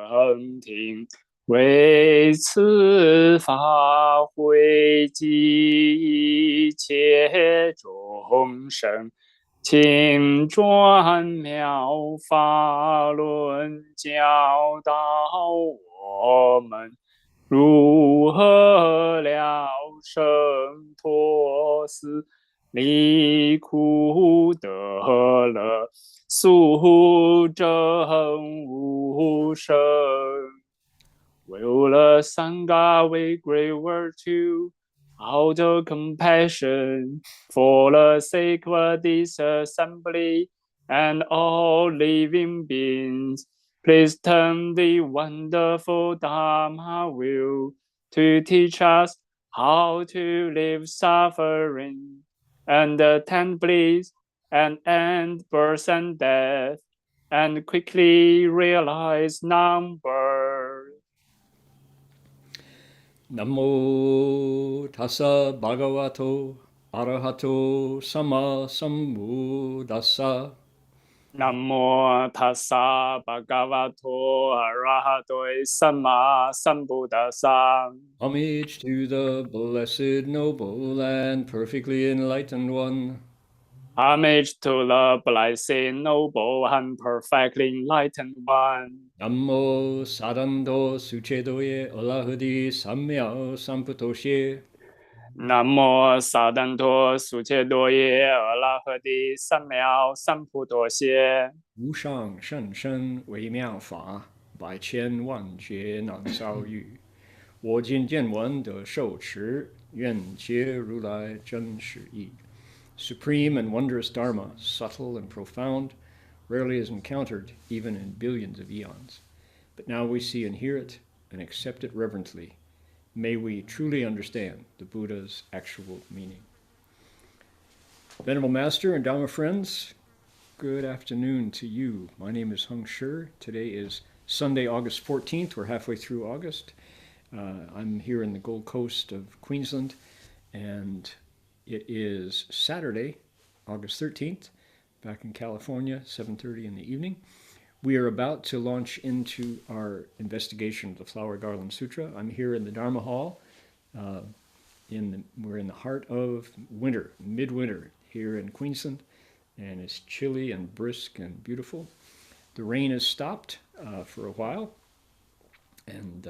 正听，为此法会集一切众生，请转妙法轮，教导我们如何了生脱死，离苦得乐，速证无生。Will the Sangha with great virtue, out of compassion, for the sake of this assembly and all living beings, please turn the wonderful Dharma wheel to teach us how to live suffering and attain bliss and end birth and death, and quickly realize non-birth. Namo tassa bhagavato arahato sama sambuddhassa. Namo tassa bhagavato arahato sama sambuddhassa. Homage to the blessed, noble, and perfectly enlightened one. Homage to the blessed, noble, and perfectly enlightened one. Namo sadando suchedoye alahadi samya samputoshe. Namo sadanto suchedoye alahadi samyao samputoshe. 无上甚深微妙法，百千万劫难遭遇。我今见闻得受持，愿解如来真实义。Supreme and wondrous Dharma, subtle and profound, rarely is encountered even in billions of eons. But now we see and hear it and accept it reverently. May we truly understand the Buddha's actual meaning. Venerable Master and Dharma friends, good afternoon to you. My name is Heng. Today is Sunday, August 14th. We're halfway through August. I'm here in the Gold Coast of Queensland, and it is Saturday, August 13th, back in California, 7:30 in the evening. We are about to launch into our investigation of the Flower Garland Sutra. I'm here in the Dharma Hall. We're in the heart of winter, midwinter here in Queensland, and it's chilly and brisk and beautiful. The rain has stopped for a while, and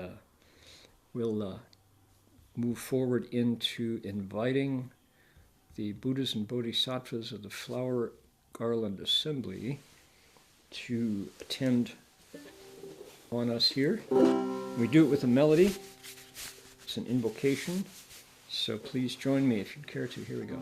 we'll move forward into inviting the Buddhas and Bodhisattvas of the Flower Garland Assembly to attend on us here. We do it with a melody. It's an invocation, so please join me if you'd care to. Here we go.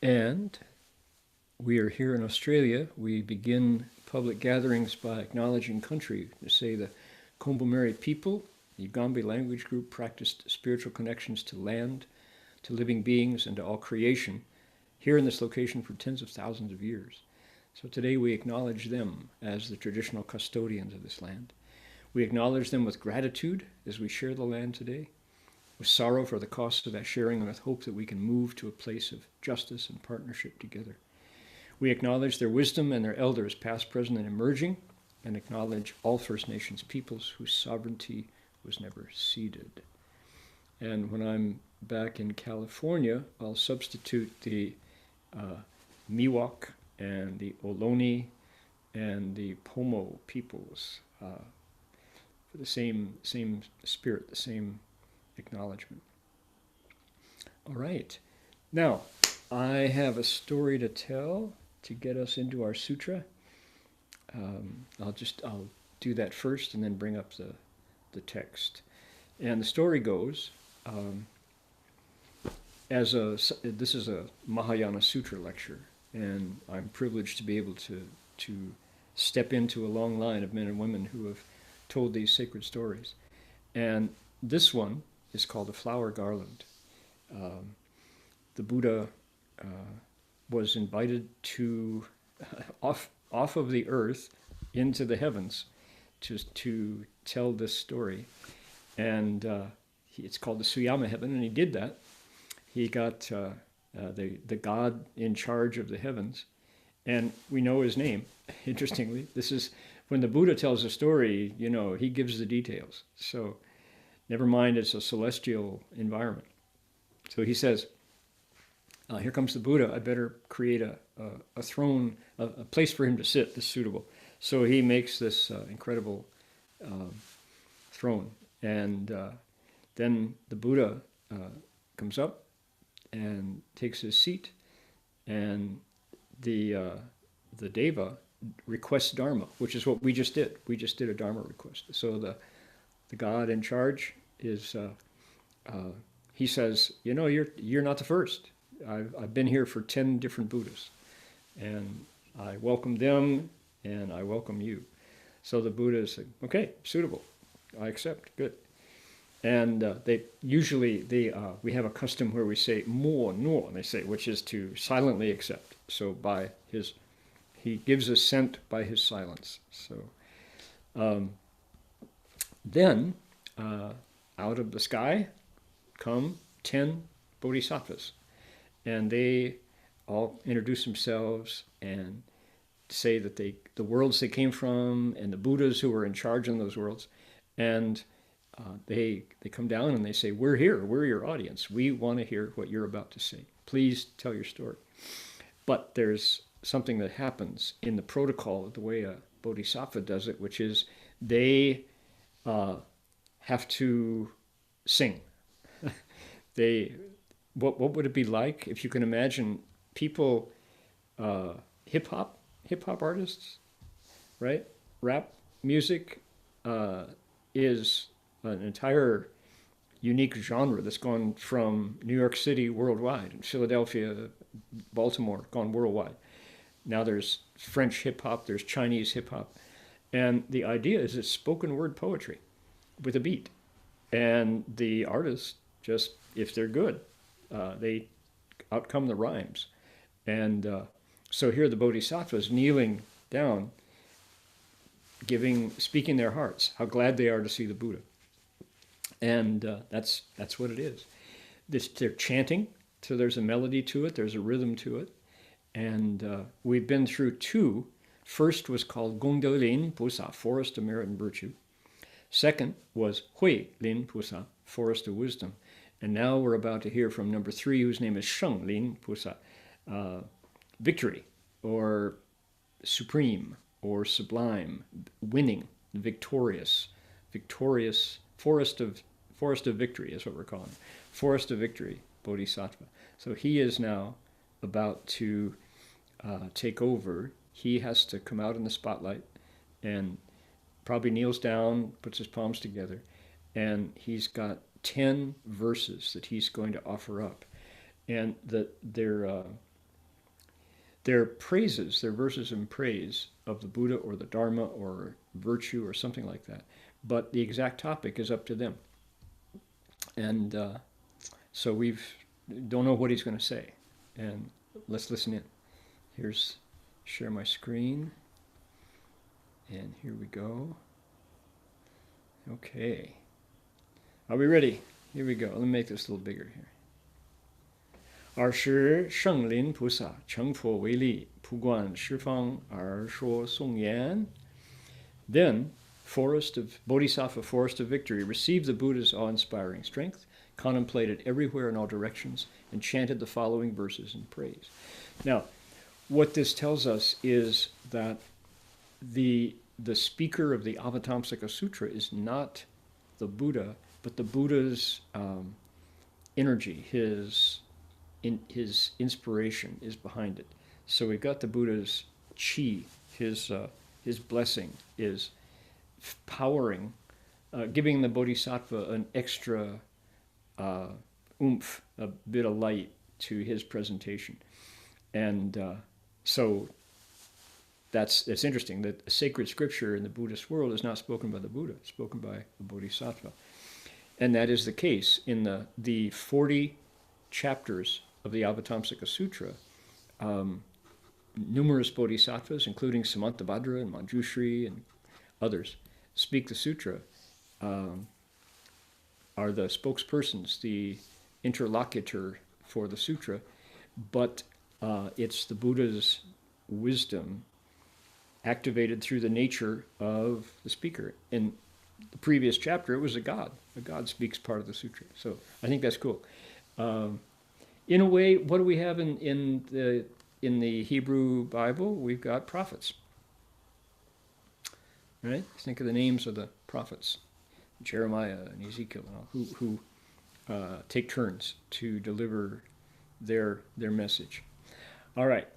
And we are here in Australia. We begin public gatherings by acknowledging country. To say the Kombumerri people, the Ugambi language group, practiced spiritual connections to land, to living beings, and to all creation here in this location for tens of thousands of years. So today we acknowledge them as the traditional custodians of this land. We acknowledge them with gratitude as we share the land today, with sorrow for the cost of that sharing, and with hope that we can move to a place of justice and partnership together. We acknowledge their wisdom and their elders, past, present, and emerging, and acknowledge all First Nations peoples whose sovereignty was never ceded. And when I'm back in California, I'll substitute the Miwok and the Ohlone and the Pomo peoples for the same spirit, the same acknowledgement. All right. Now, I have a story to tell to get us into our sutra. I'll do that first and then bring up the text. And the story goes, this is a Mahayana Sutra lecture, and I'm privileged to be able to step into a long line of men and women who have told these sacred stories. And this one is called The Flower Garland. The Buddha was invited to off of the earth into the heavens to tell this story. And it's called the Suyama heaven, and he did that. He got the god in charge of the heavens, and we know his name. Interestingly, this is when the Buddha tells a story, he gives the details. So never mind, it's a celestial environment. So he says, here comes the Buddha, I better create a throne, a place for him to sit that's suitable. So he makes this incredible throne. And then the Buddha comes up and takes his seat, and the Deva requests Dharma, which is what we just did. We just did a Dharma request. So the God in charge is, he says, you're not the first. I've been here for 10 different Buddhas, and I welcome them, and I welcome you. So the Buddha is like, okay, suitable, I accept, good. And we have a custom where we say mo no, they say, which is to silently accept. So he gives assent by his silence. So then out of the sky come 10 bodhisattvas, and they all introduce themselves and say that the worlds they came from and the Buddhas who were in charge in those worlds, and they come down and they say, we're here, we're your audience, we want to hear what you're about to say, please tell your story. But there's something that happens in the protocol of the way a bodhisattva does it, which is they have to sing. What would it be like if you can imagine people, hip hop artists, right? Rap music is an entire unique genre that's gone from New York City worldwide, and Philadelphia, Baltimore, gone worldwide. Now there's French hip hop, there's Chinese hip hop, and the idea is it's spoken word poetry with a beat, and the artists just, if they're good, they outcome the rhymes. And so here the bodhisattvas kneeling down, speaking their hearts, how glad they are to see the Buddha. And that's what it is. They're chanting, so there's a melody to it, there's a rhythm to it. And we've been through two. First was called Gongde Lin Pusa, Forest of Merit and Virtue. Second was Hui Lin Pusa, Forest of Wisdom. And now we're about to hear from number 3, whose name is Sheng Lin Pusa, victory, or supreme, or sublime, winning, victorious, forest of victory is what we're calling it. Forest of victory, Bodhisattva. So he is now about to take over. He has to come out in the spotlight and probably kneels down, puts his palms together, and he's got 10 verses that he's going to offer up. And they're praises, they're verses in praise of the Buddha or the Dharma or virtue or something like that. But the exact topic is up to them. And so we don't know what he's going to say. And let's listen in. Here's share my screen. And here we go. Okay. Are we ready? Here we go. Let me make this a little bigger here. 尔时圣灵菩萨成佛为力，普观十方而说颂言。Then, Bodhisattva Forest of Victory received the Buddha's awe-inspiring strength, contemplated everywhere in all directions, and chanted the following verses in praise. Now, what this tells us is that the speaker of the Avatamsaka Sutra is not the Buddha, but the Buddha's energy, his inspiration is behind it. So we've got the Buddha's chi, his blessing is powering, giving the Bodhisattva an extra oomph, a bit of light to his presentation. And so it's interesting that a sacred scripture in the Buddhist world is not spoken by the Buddha, it's spoken by the Bodhisattva. And that is the case in the 40 chapters of the Avatamsaka Sutra. Numerous bodhisattvas, including Samantabhadra and Manjushri and others, speak the sutra, are the spokespersons, the interlocutor for the sutra, but it's the Buddha's wisdom activated through the nature of the speaker. In the previous chapter, it was a god. A god speaks part of the sutra. So I think that's cool. In a way, what do we have in the Hebrew Bible? We've got prophets. Right? Think of the names of the prophets, Jeremiah and Ezekiel, and all, who take turns to deliver their message. All right.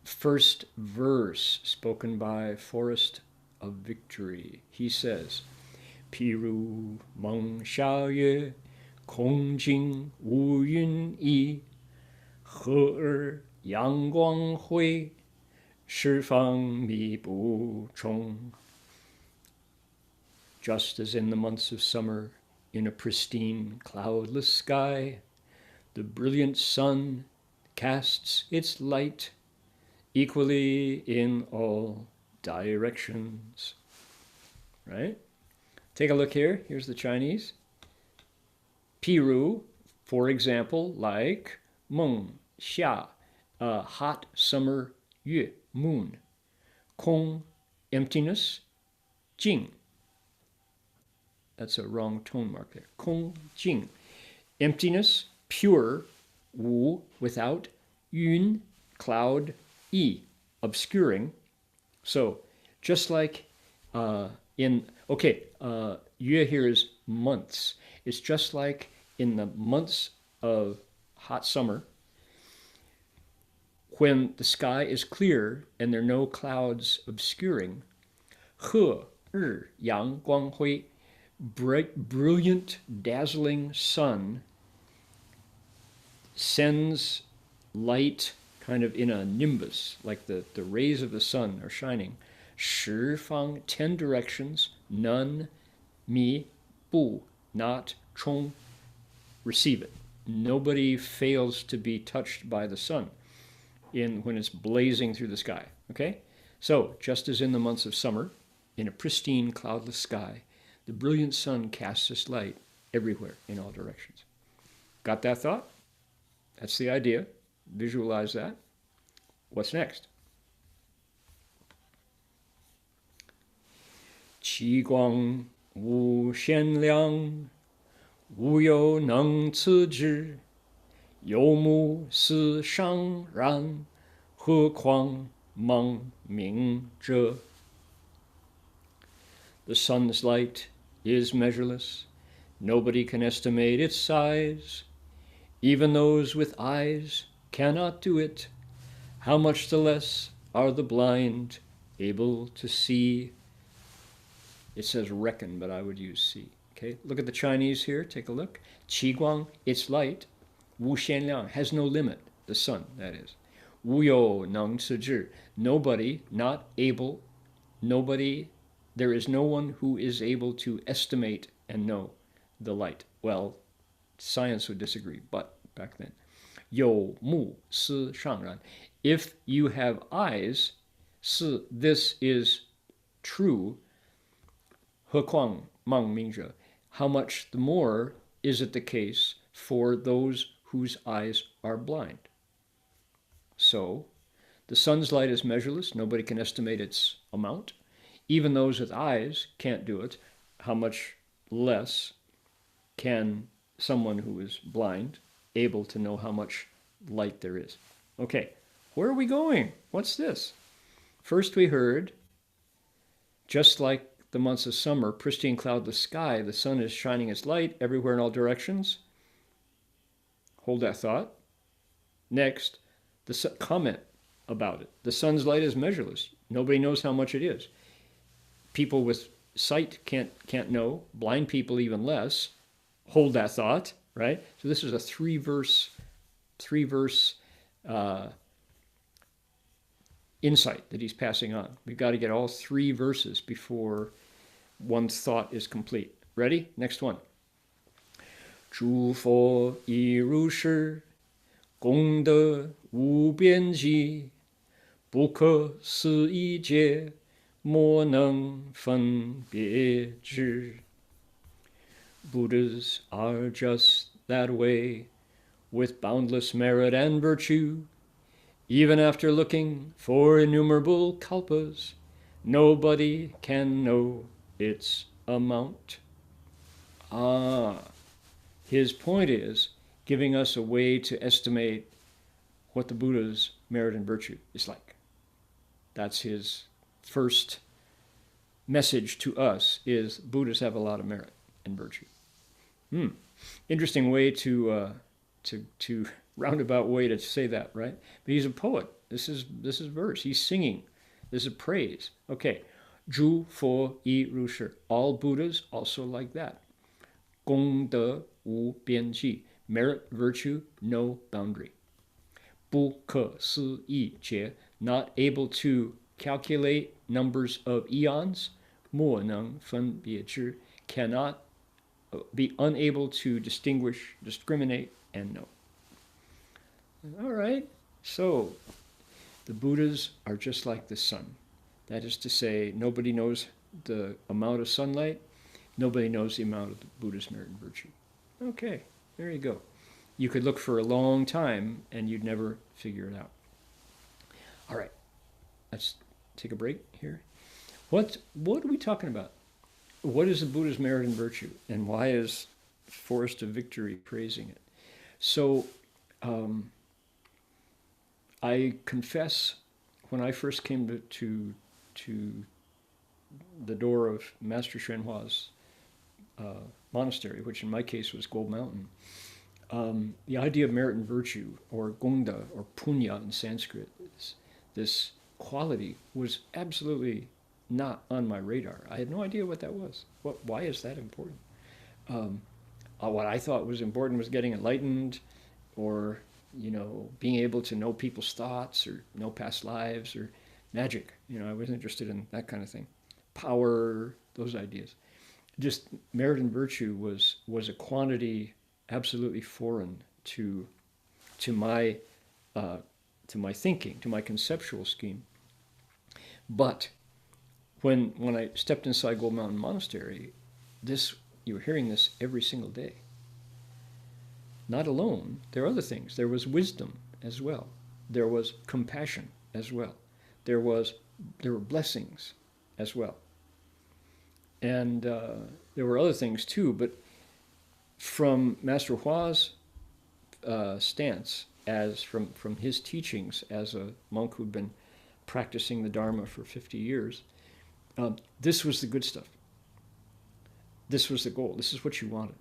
First verse spoken by Forest of Victory. He says, 譬如梦晓月，空境无云翳，和而阳光辉，十方密不充。 Just as in the months of summer, in a pristine, cloudless sky, the brilliant sun casts its light equally in all directions. Right? Take a look here. Here's the Chinese. Piru, for example, like Meng, Xia, a hot summer yue, moon. Kong, emptiness. Jing. That's a wrong tone mark there. Kong, Jing. Emptiness, pure. Wu, without. Yun, cloud. Yi, obscuring. So, just like yue here is months. It's just like in the months of hot summer, when the sky is clear and there are no clouds obscuring, he, yang, guang, hui, brilliant, dazzling sun sends light kind of in a nimbus, like the rays of the sun are shining. Shi fang, 10 directions, none, mi, bu, not, chong, receive it. Nobody fails to be touched by the sun when it's blazing through the sky. Okay? So, just as in the months of summer, in a pristine, cloudless sky, the brilliant sun casts its light everywhere in all directions. Got that thought? That's the idea. Visualize that. What's next? 其光无限量，无有能测之，有目思尚然，何况茫冥者？ The sun's light is measureless. Nobody can estimate its size. Even those with eyes cannot do it. How much the less are the blind able to see? It says reckon, but I would use see. Okay, look at the Chinese here. Take a look. Qi guang, its light. Wu xianliang, has no limit. The sun, that is. Wu you neng ci nobody, not able, nobody, there is no one who is able to estimate and know the light. Well, science would disagree, but back then. You mu si shangran. If you have eyes, this is true, 何况盲冥者, how much the more is it the case for those whose eyes are blind? So, the sun's light is measureless. Nobody can estimate its amount. Even those with eyes can't do it. How much less can someone who is blind able to know how much light there is? Okay, where are we going? What's this? First we heard, just like the months of summer, pristine cloudless sky, the sun is shining its light everywhere in all directions. Hold that thought. Next, the comment about it. The sun's light is measureless. Nobody knows how much it is. People with sight can't know. Blind people even less. Hold that thought, right? So this is a three verse insight that he's passing on. We've got to get all three verses before one thought is complete. Ready? Next one. 诸佛已如是，功德无边际，不可思议界，莫能分别知。Buddhas are just that way, with boundless merit and virtue. Even after looking for innumerable kalpas, nobody can know its amount. His point is giving us a way to estimate what the Buddha's merit and virtue is like. That's his first message to us, is Buddhas have a lot of merit and virtue. Interesting way to roundabout way to say that, right? But he's a poet. This is verse. He's singing. This is praise. Okay. 诸佛已如是. All Buddhas also like that. 功德无边际. Merit, virtue, no boundary. 不可思议劫. Not able to calculate numbers of eons. 莫能分别知. Cannot be unable to distinguish, discriminate, and know. All right, so the Buddhas are just like the sun. That is to say, nobody knows the amount of sunlight. Nobody knows the amount of the Buddha's merit and virtue. Okay, there you go. You could look for a long time and you'd never figure it out. All right, let's take a break here. What are we talking about? What is the Buddha's merit and virtue? And why is Forest of Victory praising it? So, I confess, when I first came to the door of Master Xuanhua's monastery, which in my case was Gold Mountain, the idea of merit and virtue, or gongda, or punya in Sanskrit, this quality was absolutely not on my radar. I had no idea what that was. Why is that important? What I thought was important was getting enlightened, or being able to know people's thoughts, or know past lives, or magic. I was interested in that kind of thing. Power, those ideas. Just merit and virtue was a quantity absolutely foreign to my thinking, to my conceptual scheme. But when I stepped inside Gold Mountain Monastery, you were hearing this every single day. Not alone, there are other things. There was wisdom as well. There was compassion as well. There were blessings as well. And there were other things too, but from Master Hua's stance, as from his teachings as a monk who'd been practicing the Dharma for 50 years, this was the good stuff. This was the goal. This is what you wanted.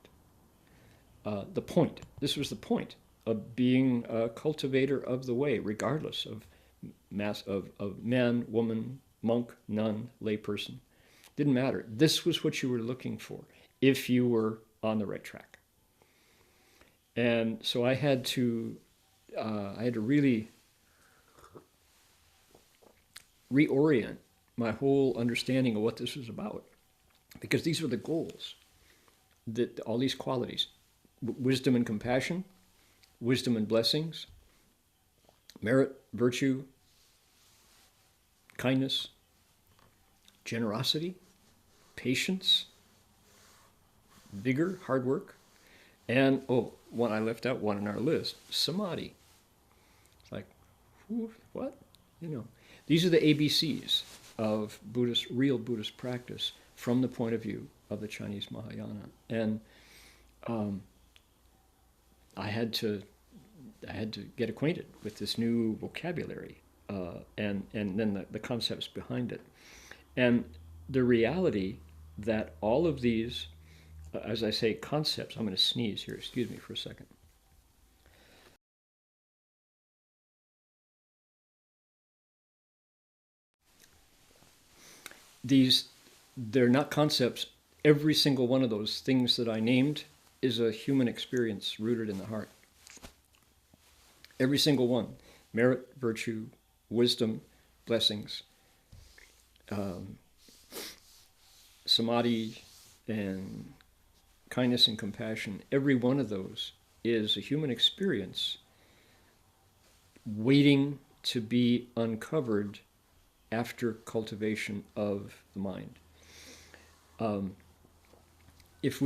The point. This was the point of being a cultivator of the way, regardless of man, woman, monk, nun, layperson. Didn't matter. This was what you were looking for if you were on the right track. And so I had to really reorient my whole understanding of what this was about, because these were the goals. That all these qualities. Wisdom and compassion, wisdom and blessings, merit, virtue, kindness, generosity, patience, vigor, hard work, and, one I left out, one on our list, samadhi. It's like, what? These are the ABCs of real Buddhist practice from the point of view of the Chinese Mahayana. And I had to get acquainted with this new vocabulary and then the concepts behind it. And the reality that all of these, as I say, concepts, I'm going to sneeze here, excuse me for a second. They're not concepts. Every single one of those things that I named is a human experience rooted in the heart. Every single one. Merit, virtue, wisdom, blessings, samadhi, and kindness and compassion. Every one of those is a human experience waiting to be uncovered after cultivation of the mind. If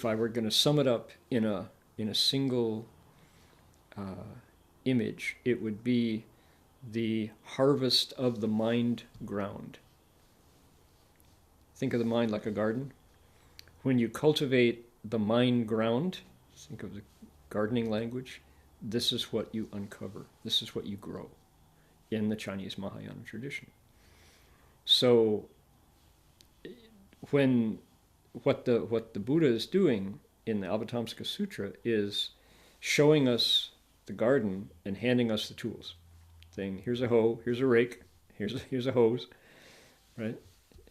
I were going to sum it up in a single image, it would be the harvest of the mind ground. Think of the mind like a garden. When you cultivate the mind ground, think of the gardening language, this is what you uncover. This is what you grow in the Chinese Mahayana tradition. So what the Buddha is doing in the Avatamsaka Sutra is showing us the garden and handing us the tools, saying, here's a hoe, here's a rake, here's a hose, right?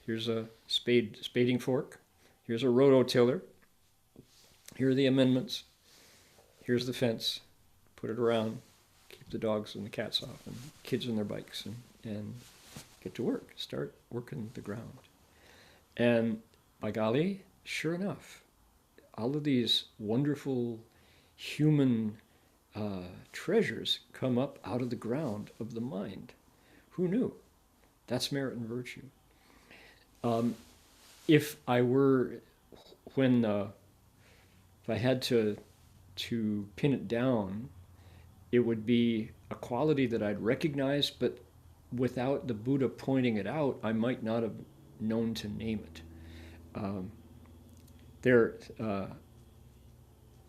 Here's a spading fork, here's a rototiller, here are the amendments, here's the fence, put it around, keep the dogs and the cats off, and kids on their bikes, and get to work, start working the ground. And by golly, sure enough, all of these wonderful human treasures come up out of the ground of the mind. Who knew? That's merit and virtue. If I had to pin it down, it would be a quality that I'd recognize, but without the Buddha pointing it out, I might not have known to name it.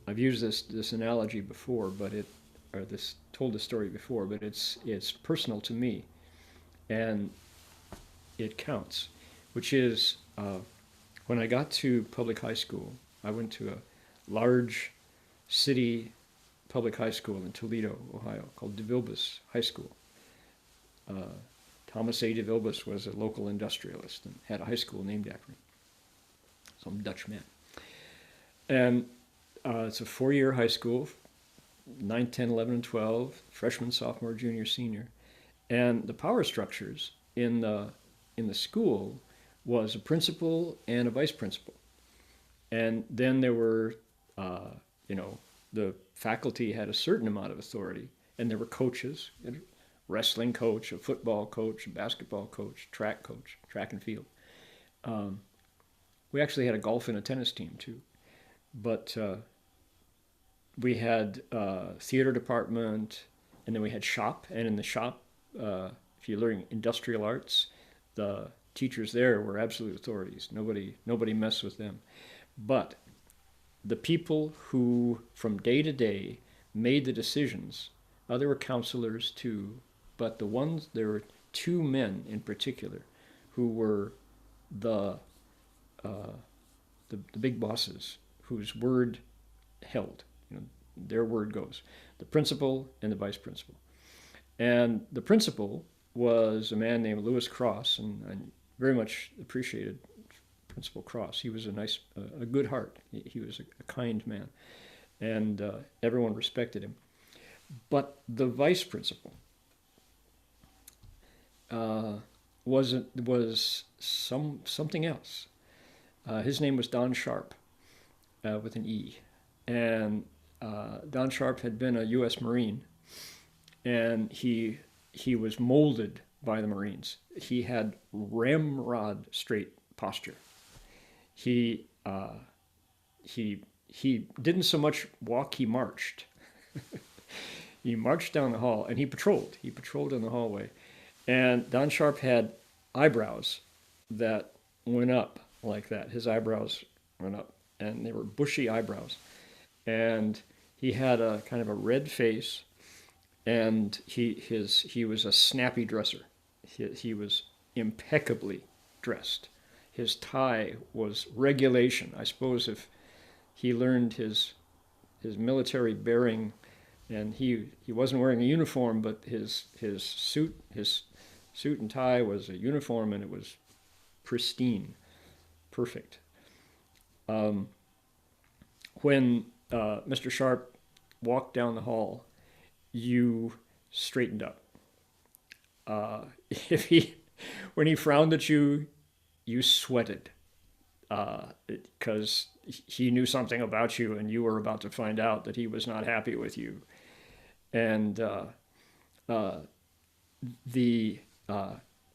I've used this analogy before, told this story before, but it's personal to me, and it counts. Which is when I got to public high school, I went to a large city public high school in Toledo, Ohio, called DeVilbiss High School. Thomas A. DeVilbiss was a local industrialist and had a high school named after him. Some Dutch man. And it's a 4-year high school, 9, 10, 11, and 12, freshman, sophomore, junior, senior. And the power structures in the school was a principal and a vice principal. And then there were, the faculty had a certain amount of authority, and there were coaches, a wrestling coach, a football coach, a basketball coach, track and field. We actually had a golf and a tennis team too. But we had theater department, and then we had shop, and in the shop, if you're learning industrial arts, the teachers there were absolute authorities. Nobody messed with them. But the people who, from day to day, made the decisions, there were counselors too, but there were 2 men in particular who were the big bosses, whose word held. Their word goes. The principal and the vice principal. And the principal was a man named Lewis Cross, and I very much appreciated Principal Cross. He was a good heart. He was a kind man, and everyone respected him. But the vice principal was something else. His name was Don Sharp, with an E, and Don Sharp had been a U.S. Marine, and he was molded by the Marines. He had ramrod straight posture. He he didn't so much walk; he marched. He marched down the hall and he patrolled. He patrolled in the hallway, and Don Sharp had eyebrows that went up like that. His eyebrows went up, and they were bushy eyebrows, and he had a kind of a red face, and he was a snappy dresser. He was impeccably dressed. His tie was regulation. I suppose if he learned his military bearing, and he wasn't wearing a uniform, but his suit and tie was a uniform, and it was pristine, perfect. When Mr. Sharp walked down the hall, you straightened up. If he when he frowned at you, you sweated because he knew something about you, and you were about to find out that he was not happy with you. And the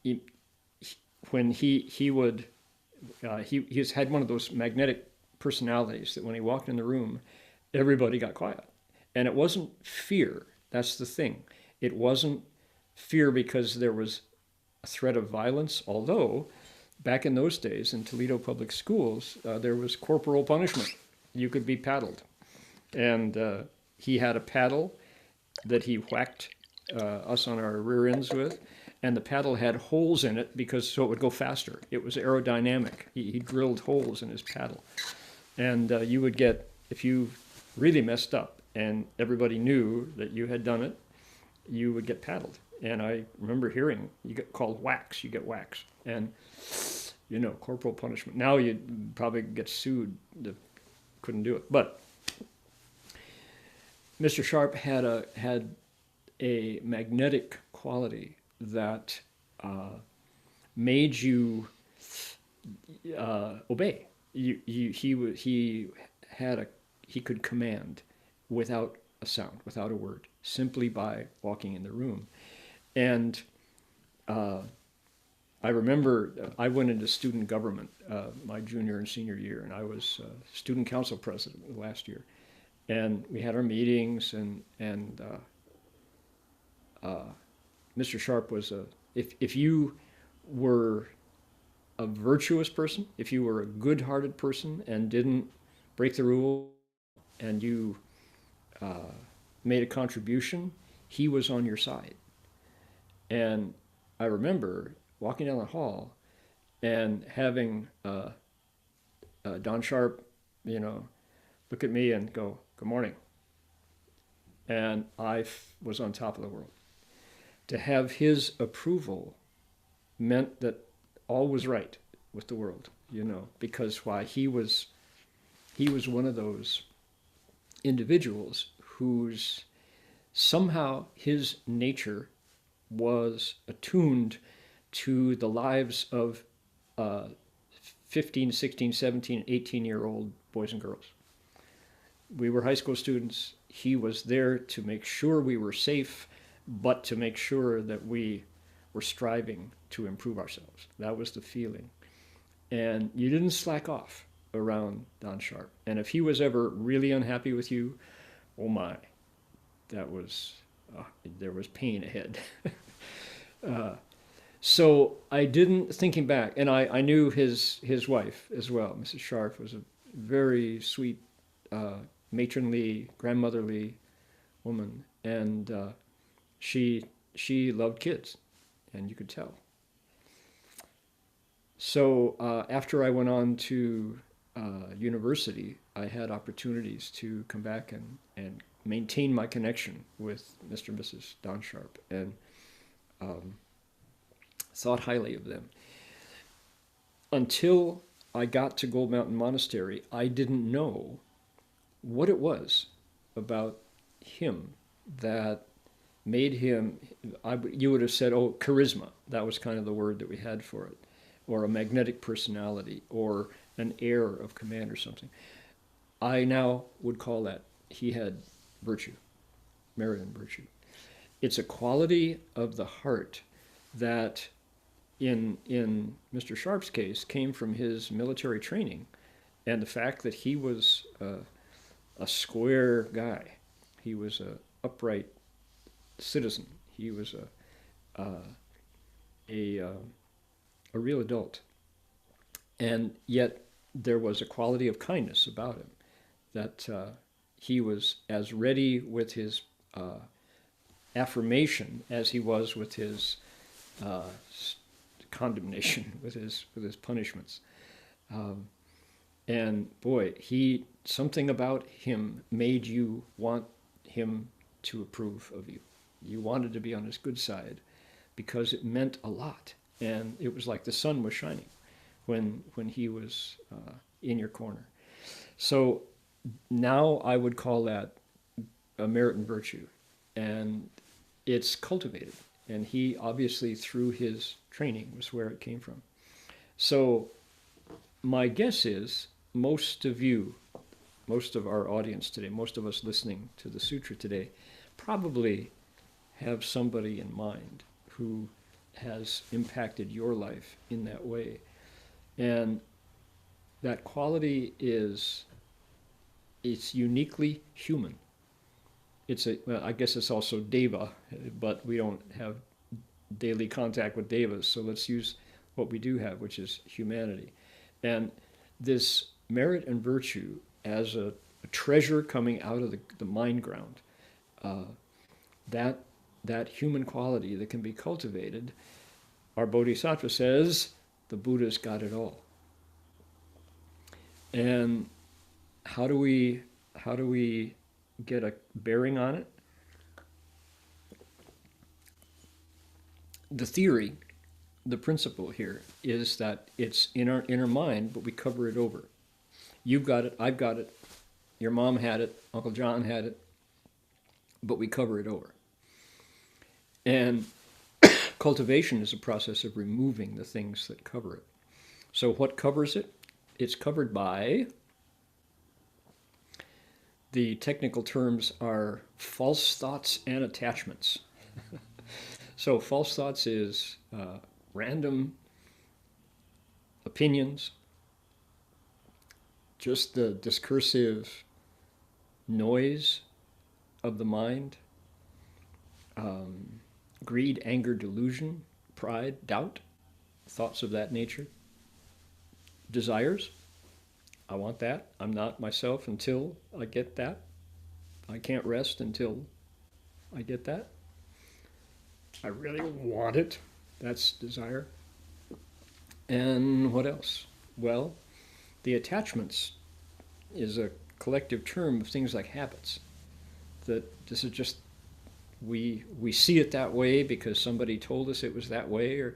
he, when he would he's had one of those magnetic personalities that when he walked in the room, everybody got quiet, and it wasn't fear. That's the thing. It wasn't fear because there was a threat of violence, although back in those days in Toledo public schools, there was corporal punishment. You could be paddled. And he had a paddle that he whacked us on our rear ends with, and the paddle had holes in it because so it would go faster. It was aerodynamic. He drilled holes in his paddle. And you would get, if you really messed up and everybody knew that you had done it, you would get paddled. And I remember hearing, you get called whacks, you get whacks. And, you know, corporal punishment. Now you'd probably get sued, couldn't do it. But Mr. Sharp had a magnetic quality that made you obey. He could command without a sound, without a word, simply by walking in the room. And I remember I went into student government my junior and senior year, and I was student council president last year. And we had our meetings, and Mr. Sharp was if you were a virtuous person, if you were a good-hearted person and didn't break the rule, and you made a contribution, he was on your side. And I remember walking down the hall and having Don Sharp, look at me and go, "Good morning." And I was on top of the world. To have his approval meant that all was right with the world, because why? He was one of those individuals whose somehow his nature was attuned to the lives of 15, 16, 17, 18-year-old boys and girls. We were high school students. He was there to make sure we were safe, but to make sure that we were striving to improve ourselves. That was the feeling. And you didn't slack off around Don Sharp. And if he was ever really unhappy with you, oh my, there was pain ahead. So I didn't, thinking back, and I knew his wife as well. Mrs. Sharp was a very sweet, matronly, grandmotherly woman, and she loved kids, and you could tell. So after I went on to university, I had opportunities to come back and maintain my connection with Mr. and Mrs. Don Sharp, and thought highly of them. Until I got to Gold Mountain Monastery, I didn't know what it was about him that made him, you would have said, oh, charisma. That was kind of the word that we had for it. Or a magnetic personality, or an air of command or something. I now would call that he had virtue, merit and virtue. It's a quality of the heart that in Mr. Sharp's case came from his military training and the fact that he was a square guy. He was a upright citizen. He was a real adult, and yet there was a quality of kindness about him that he was as ready with his affirmation as he was with his uh, condemnation, with his punishments. And boy, something about him made you want him to approve of you. You wanted to be on his good side because it meant a lot, and it was like the sun was shining when he was in your corner. So now I would call that a merit and virtue, and it's cultivated. And he obviously, through his training, was where it came from. So my guess is most of you, most of our audience today, most of us listening to the Sutra today, probably have somebody in mind who has impacted your life in that way. And that quality it's uniquely human. Well, I guess it's also deva, but we don't have daily contact with devas, so let's use what we do have, which is humanity. And this merit and virtue as a treasure coming out of the mind ground, that human quality that can be cultivated, our Bodhisattva says, the Buddha's got it all. And how do we get a bearing on it? The theory, the principle here is that it's in our inner mind, but we cover it over. You've got it, I've got it, your mom had it, Uncle John had it, but we cover it over. And cultivation is a process of removing the things that cover it. So what covers it? It's covered by, the technical terms are false thoughts and attachments. So false thoughts is random opinions, just the discursive noise of the mind, greed, anger, delusion, pride, doubt, thoughts of that nature. Desires, I want that. I'm not myself until I get that. I can't rest until I get that. I really want it. That's desire. And what else? Well, the attachments is a collective term of things like habits. That this is just, we see it that way because somebody told us it was that way,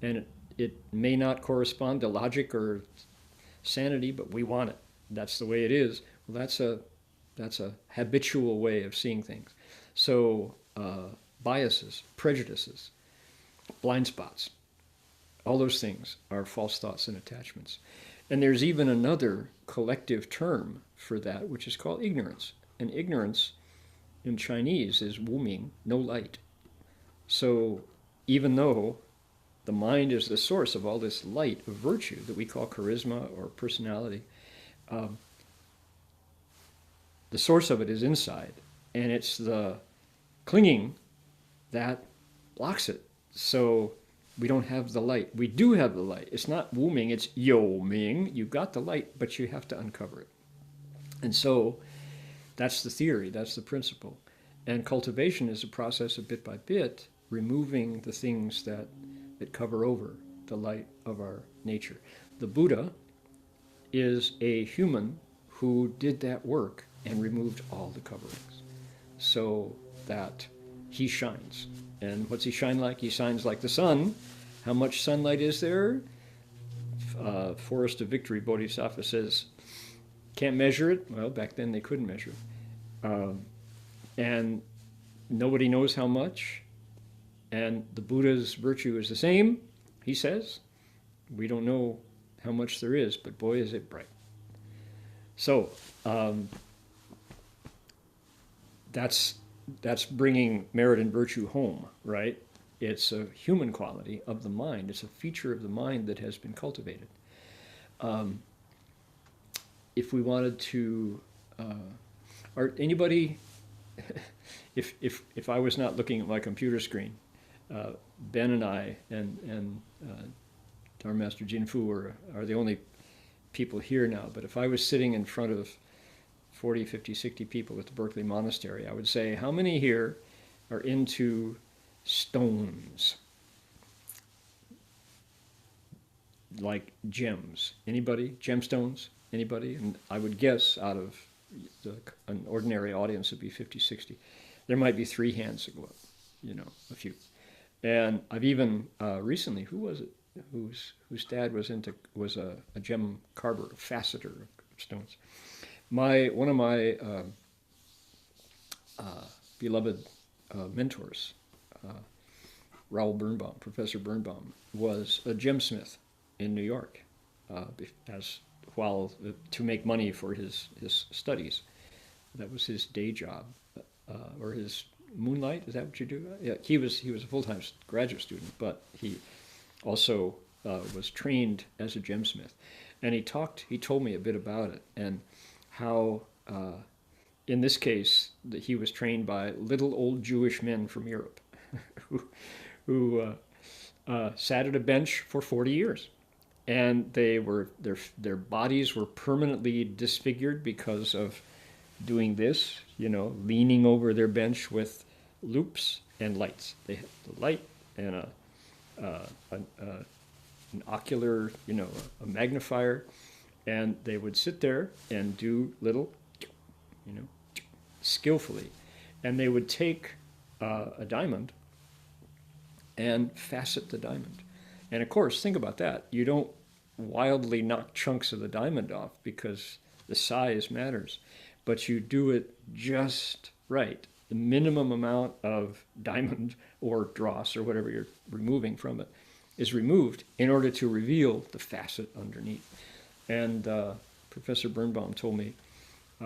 and it may not correspond to logic or sanity, but we want it. That's the way it is. Well, that's a habitual way of seeing things. So biases, prejudices, blind spots, all those things are false thoughts and attachments. And there's even another collective term for that, which is called ignorance. And ignorance in Chinese is wu ming, no light. So even though the mind is the source of all this light of virtue that we call charisma or personality, the source of it is inside, and it's the clinging that blocks it. So we don't have the light. We do have the light. It's not wu ming, it's yo ming. You've got the light, but you have to uncover it. And so that's the theory, that's the principle. And cultivation is a process of bit by bit, removing the things that cover over the light of our nature. The Buddha is a human who did that work and removed all the coverings so that he shines. And what's he shine like? He shines like the sun. How much sunlight is there? Forest of Victory Bodhisattva says, can't measure it. Well, back then they couldn't measure it. And nobody knows how much. And the Buddha's virtue is the same, he says. We don't know how much there is, but boy, is it bright. So that's bringing merit and virtue home, right? It's a human quality of the mind. It's a feature of the mind that has been cultivated. If we wanted to, or anybody, if I was not looking at my computer screen, Ben and I and Dharma Master Jinfu are the only people here now. But if I was sitting in front of 40, 50, 60 people at the Berkeley Monastery, I would say, how many here are into stones? Like gems. Anybody? Gemstones? Anybody? And I would guess out of an ordinary audience would be 50, 60. There might be 3 hands that go up, a few. And I've even recently, who was it? Whose dad was a gem carver, a faceter of stones. One of my beloved mentors, Raoul Birnbaum, Professor Birnbaum, was a gemsmith in New York, to make money for his studies. That was his day job, or his moonlight. Is that what you do? Yeah, he was a full-time graduate student, but he also was trained as a gemsmith, and he told me a bit about it and how, in this case, that he was trained by little old Jewish men from Europe, who sat at a bench for 40 years, and their bodies were permanently disfigured because of doing this, leaning over their bench with loops and lights. They had the light and an ocular, a magnifier, and they would sit there and do little, skillfully, and they would take a diamond and facet the diamond. And of course, think about that. You don't wildly knock chunks of the diamond off because the size matters, but you do it just right. The minimum amount of diamond or dross or whatever you're removing from it is removed in order to reveal the facet underneath. And Professor Birnbaum told me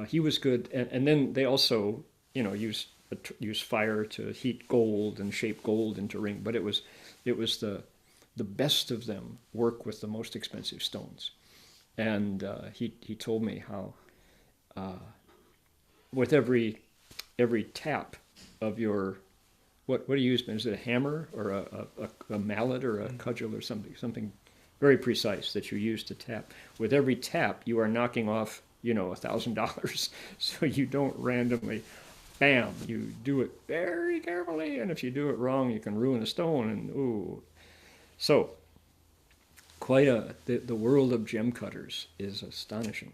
he was good. And then they also, use fire to heat gold and shape gold into ring. But it was the best of them work with the most expensive stones. And he told me how with every tap of your, what do you use? Is it a hammer or a mallet or a cudgel or something very precise that you use to tap? With every tap, you are knocking off, $1,000. So you don't randomly, bam, you do it very carefully. And if you do it wrong, you can ruin a stone. And ooh, so quite the world of gem cutters is astonishing.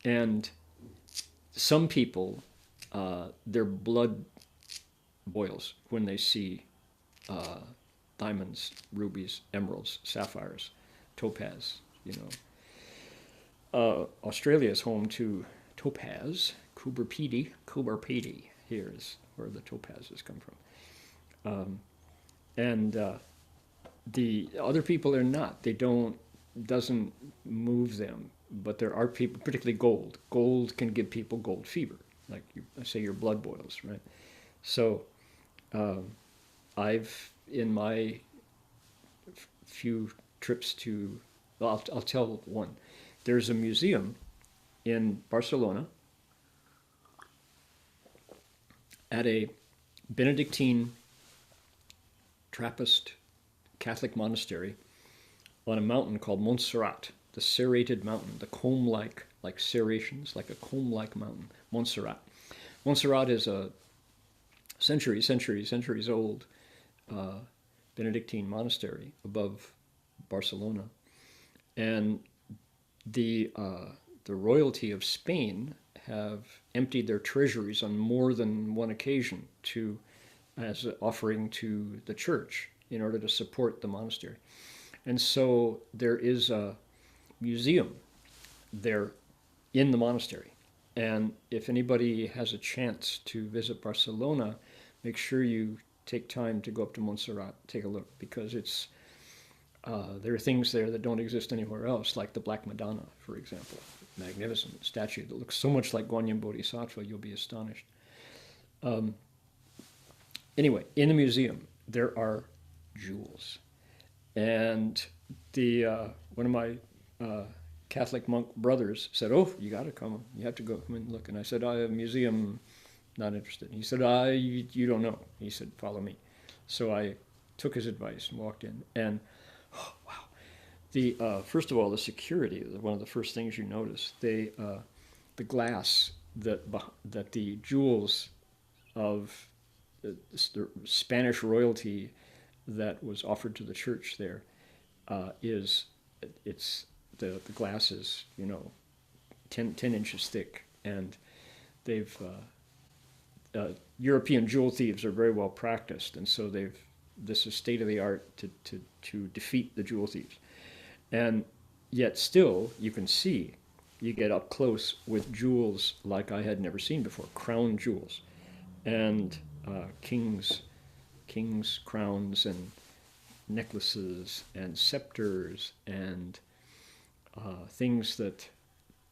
And some people, their blood boils when they see diamonds, rubies, emeralds, sapphires, topaz. Australia is home to topaz, Kubarpedi. Here is where the topazes come from. And the other people are not. Doesn't move them. But there are people, particularly gold. Gold can give people gold fever, like say your blood boils, right? So I've, in my few trips to, well, I'll tell one. There's a museum in Barcelona at a Benedictine Trappist Catholic monastery on a mountain called Montserrat, the serrated mountain, the comb-like, like serrations, like a comb-like mountain, Montserrat. Montserrat is a centuries old Benedictine monastery above Barcelona, and the royalty of Spain have emptied their treasuries on more than one occasion as an offering to the church in order to support the monastery. And so there is a museum there in the monastery. And if anybody has a chance to visit Barcelona, make sure you take time to go up to Montserrat, take a look, because there are things there that don't exist anywhere else, like the Black Madonna, for example. Magnificent statue that looks so much like Guanyin Bodhisattva, you'll be astonished. Anyway, in the museum, there are jewels. And the one of my Catholic monk brothers said, "Oh, you got to come. You have to go come and look." And I said, "I have a museum, not interested." And he said, you don't know." He said, "Follow me." So I took his advice and walked in. And oh, wow, the first of all, the security is one of the first things you notice. The glass that the jewels of the Spanish royalty that was offered to the church there is it's the glass is 10 inches thick, and they've European jewel thieves are very well practiced, and so this is state of the art to defeat the jewel thieves. And yet still you can see, you get up close with jewels like I had never seen before, crown jewels, and kings crowns, and necklaces and scepters, and things that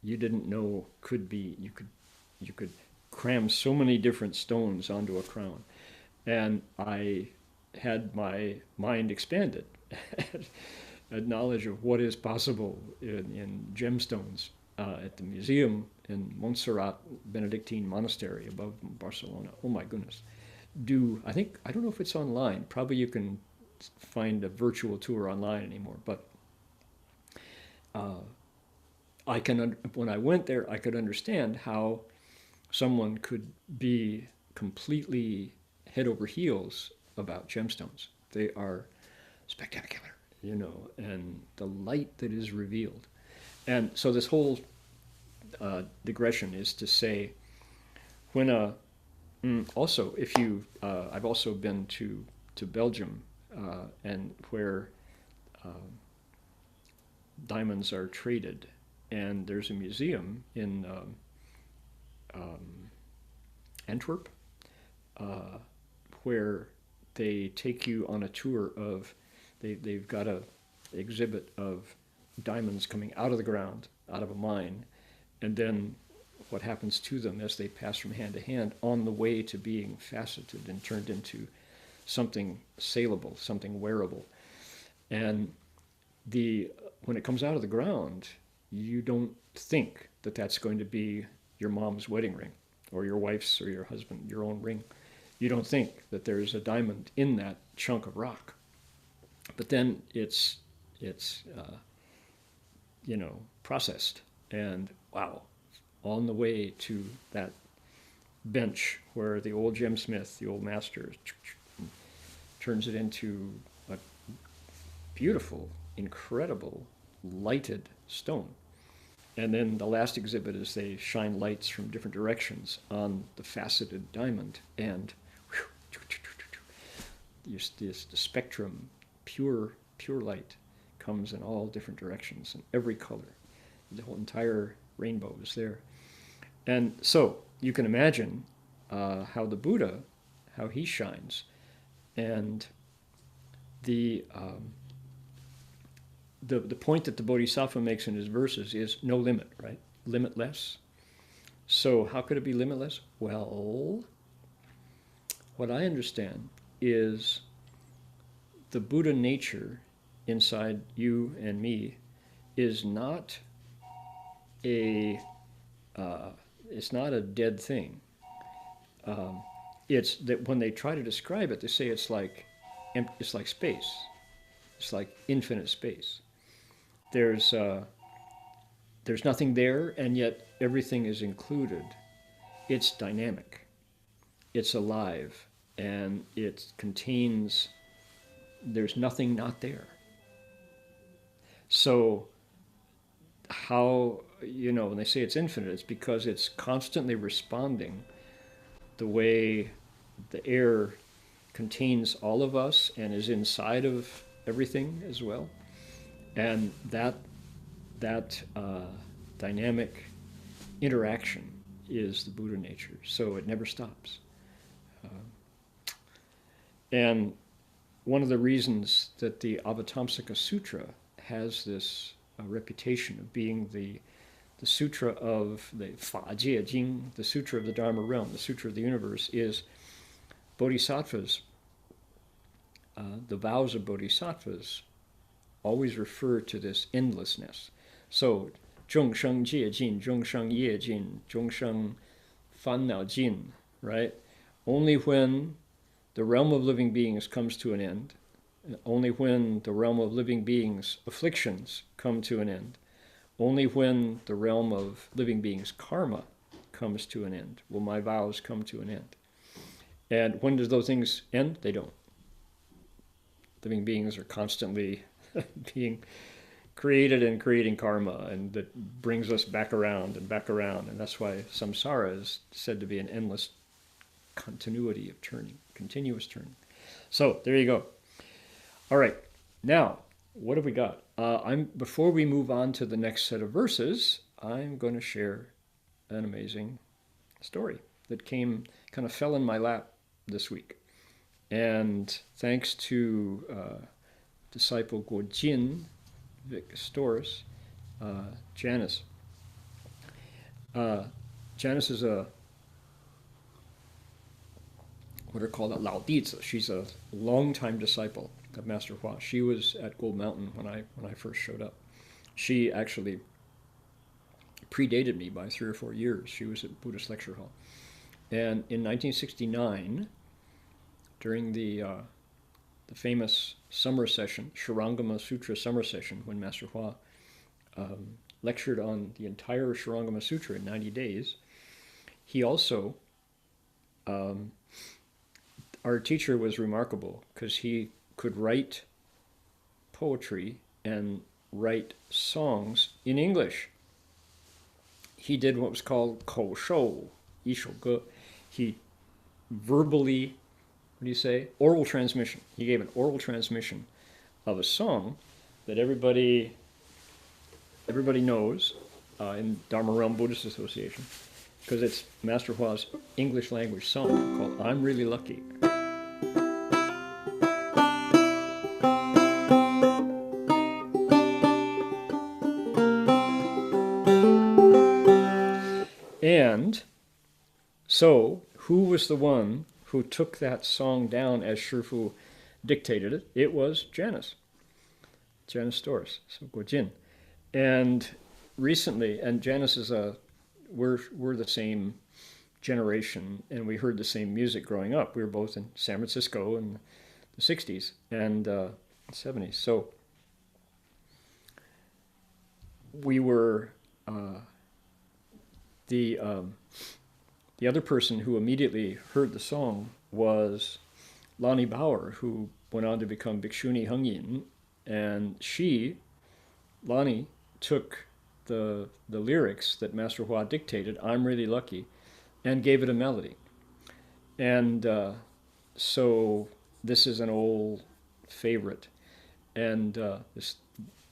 you didn't know could be. You could cram so many different stones onto a crown, and I had my mind expanded at knowledge of what is possible in gemstones at the museum in Montserrat Benedictine Monastery above Barcelona. Oh my goodness! I don't know if it's online. Probably you can find a virtual tour online anymore, but when I went there, I could understand how someone could be completely head over heels about gemstones. They are spectacular, and the light that is revealed. And so this whole digression is to say, also, if you, I've also been to Belgium, and where diamonds are traded, and there's a museum in Antwerp where they take you on a tour of, they've got a exhibit of diamonds coming out of the ground, out of a mine, and then what happens to them as they pass from hand to hand on the way to being faceted and turned into something saleable, something wearable. And when it comes out of the ground, you don't think that that's going to be your mom's wedding ring, or your wife's, or your husband, your own ring. You don't think that there's a diamond in that chunk of rock. But then it's processed, and wow, on the way to that bench where the old gemsmith, the old master, turns it into a beautiful, incredible, lighted stone. And then the last exhibit is they shine lights from different directions on the faceted diamond, and the spectrum, pure light, comes in all different directions, in every color. The whole entire rainbow is there. And so you can imagine how the Buddha, how he shines. And the point that the Bodhisattva makes in his verses is no limit, right? Limitless. So how could it be limitless? Well, what I understand is the Buddha nature inside you and me is not it's not a dead thing. It's that when they try to describe it, they say it's like space. It's like infinite space. There's nothing there, and yet everything is included. It's dynamic. It's alive, and it contains. There's nothing not there. So how, when they say it's infinite, it's because it's constantly responding the way the air contains all of us and is inside of everything as well. And that dynamic interaction is the Buddha nature. So it never stops. And one of the reasons that the Avatamsaka Sutra has this reputation of being the sutra of the Fa Jie Jing, the sutra of the Dharma realm, the sutra of the universe, is bodhisattvas the vows of bodhisattvas always refer to this endlessness. So, 众生界尽, 众生业尽, 众生烦恼尽, right? Only when the realm of living beings comes to an end, only when the realm of living beings' afflictions come to an end, only when the realm of living beings' karma comes to an end will my vows come to an end. And when does those things end? They don't. Living beings are constantly being created and creating karma, and that brings us back around, and that's why samsara is said to be an endless continuity of turning, continuous turning. So there you go. All right, now what have we got? Before we move on to the next set of verses, I'm going to share an amazing story that kind of fell in my lap this week. And thanks to disciple Guojin Storis, Janice. Janice is what are called a Lao Dizi. She's a longtime disciple of Master Hua. She was at Gold Mountain when I first showed up. She actually predated me by 3 or 4 years. She was at Buddhist Lecture Hall. And in 1969, during the famous summer session, Shurangama Sutra summer session, when Master Hua lectured on the entire Shurangama Sutra in 90 days, he also, our teacher was remarkable because he could write poetry and write songs in English. He did what was called 口授一首歌. He verbally, what do you say? Oral transmission. He gave an oral transmission of a song that everybody knows in Dharma Realm Buddhist Association, because it's Master Hua's English language song called I'm Really Lucky. And so, who was the one who took that song down as Shifu dictated it? It was Janice Storis, so Guojin. And recently, and Janice is we're the same generation, and we heard the same music growing up. We were both in San Francisco in the 60s and 70s. So we were the other person who immediately heard the song was Lani Bauer, who went on to become Bhikshuni Hengyin, and Lani, took the lyrics that Master Hua dictated, I'm Really Lucky, and gave it a melody. And so this is an old favorite, and this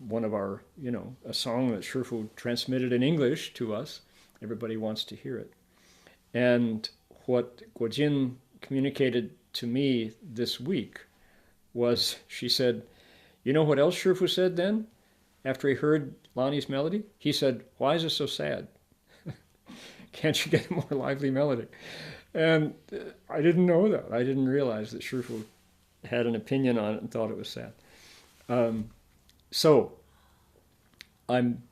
one of our, a song that Shifu transmitted in English to us. Everybody wants to hear it. And what Guojin communicated to me this week was, she said, you know what else Shifu said then? After he heard Lani's melody? He said, why is it so sad? Can't you get a more lively melody? And I didn't know that. I didn't realize that Shifu had an opinion on it and thought it was sad. So I'm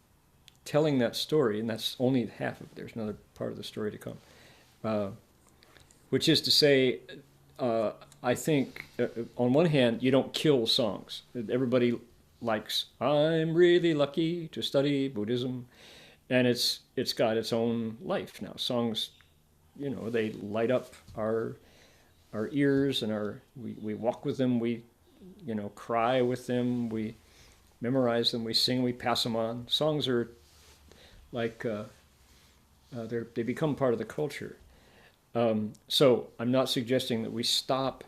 telling that story, and that's only half of it. There's another part of the story to come, which is to say, I think, on one hand, you don't kill songs. Everybody likes, I'm really lucky to study Buddhism, and it's got its own life now. Songs, they light up our ears, and we walk with them, we cry with them, we memorize them, we sing, we pass them on. Songs are like they become part of the culture. So I'm not suggesting that we stop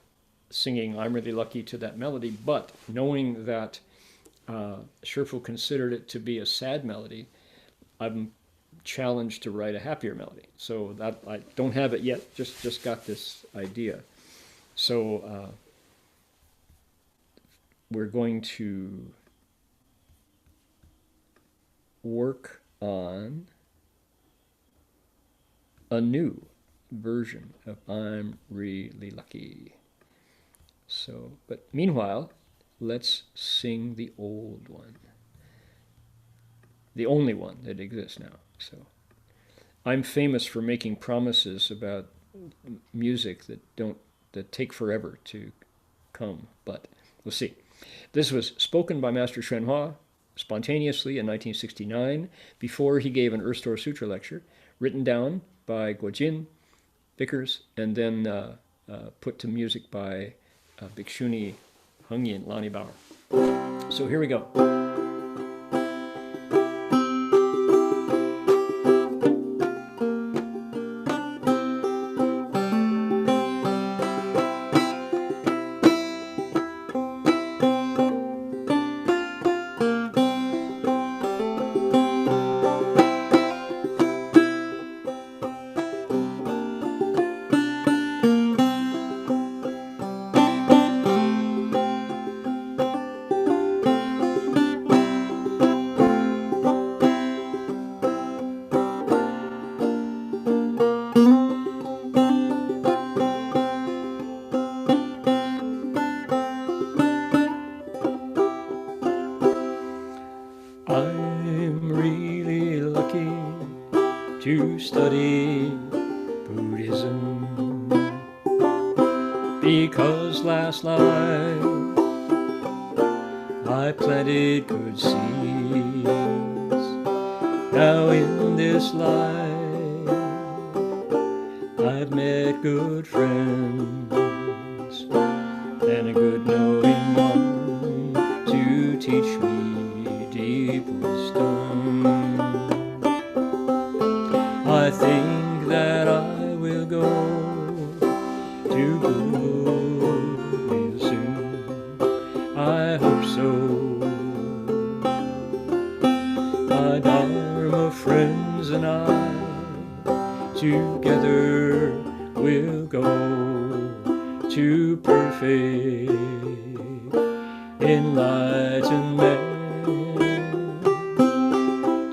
singing I'm Really Lucky to that melody, but knowing that Shifu considered it to be a sad melody, I'm challenged to write a happier melody. So that I don't have it yet, just got this idea. So we're going to work on a new version of I'm Really Lucky. So, but meanwhile, let's sing the old one, the only one that exists now. So, I'm famous for making promises about music that take forever to come, but we'll see. This was spoken by Master Xuanhua spontaneously in 1969 before he gave an Earth Sutra lecture, written down by Guojin, Vickers, and then put to music by Bhikshuni Heng Yin Lani Bauer. So here we go. I'm really lucky to study Buddhism because last life I planted good seeds. Now in this life I've met good friends and a good knowing one to teach me deep wisdom. I think that I will go to Buddha soon. I hope so. My Dharma friends and I together will go to perfect enlightenment.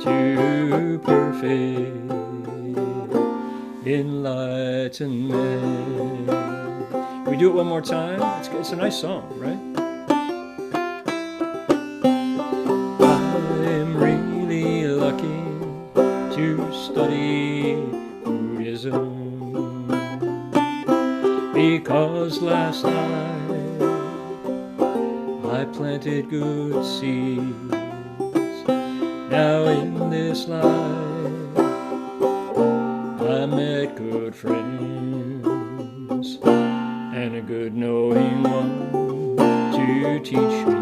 To perfect enlightenment. We do it one more time. It's a nice song, right? I'm really lucky to study Buddhism because last night I planted good seeds. Now in this life I met good friends and a good knowing one to teach me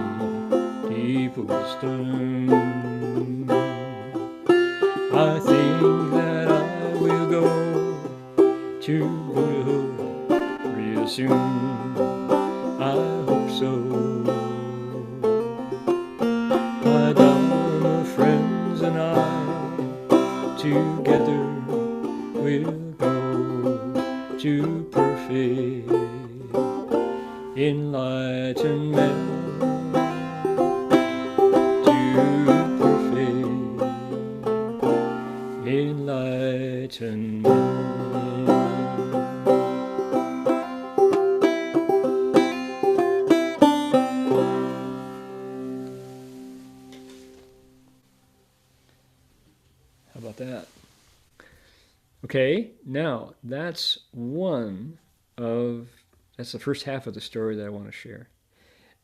deep wisdom. I think that I will go to Buddha real soon. I hope so. My Dharma friends and I together will go to perfect enlightenment. To perfect enlightenment. How about that? Okay, now that's that's the first half of the story that I want to share.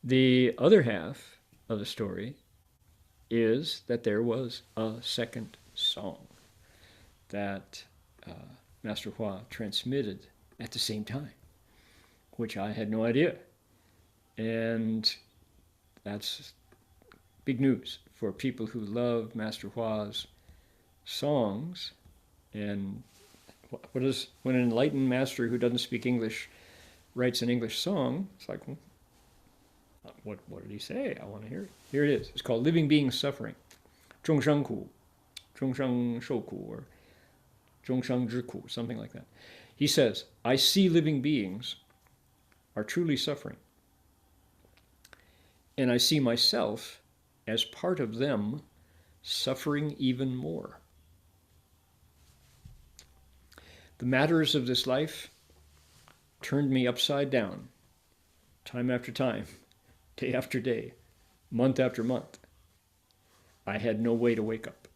The other half of the story is that there was a second song that Master Hua transmitted at the same time, which I had no idea. And that's big news for people who love Master Hua's songs. And what is when an enlightened master who doesn't speak English writes an English song? It's like, well, what did he say? I want to hear it. Here it is. It's called Living Beings Suffering. 众生苦, 众生受苦, or 众生之苦, something like that. He says, I see living beings are truly suffering. And I see myself as part of them suffering even more. The matters of this life turned me upside down time after time, day after day, month after month. I had no way to wake up.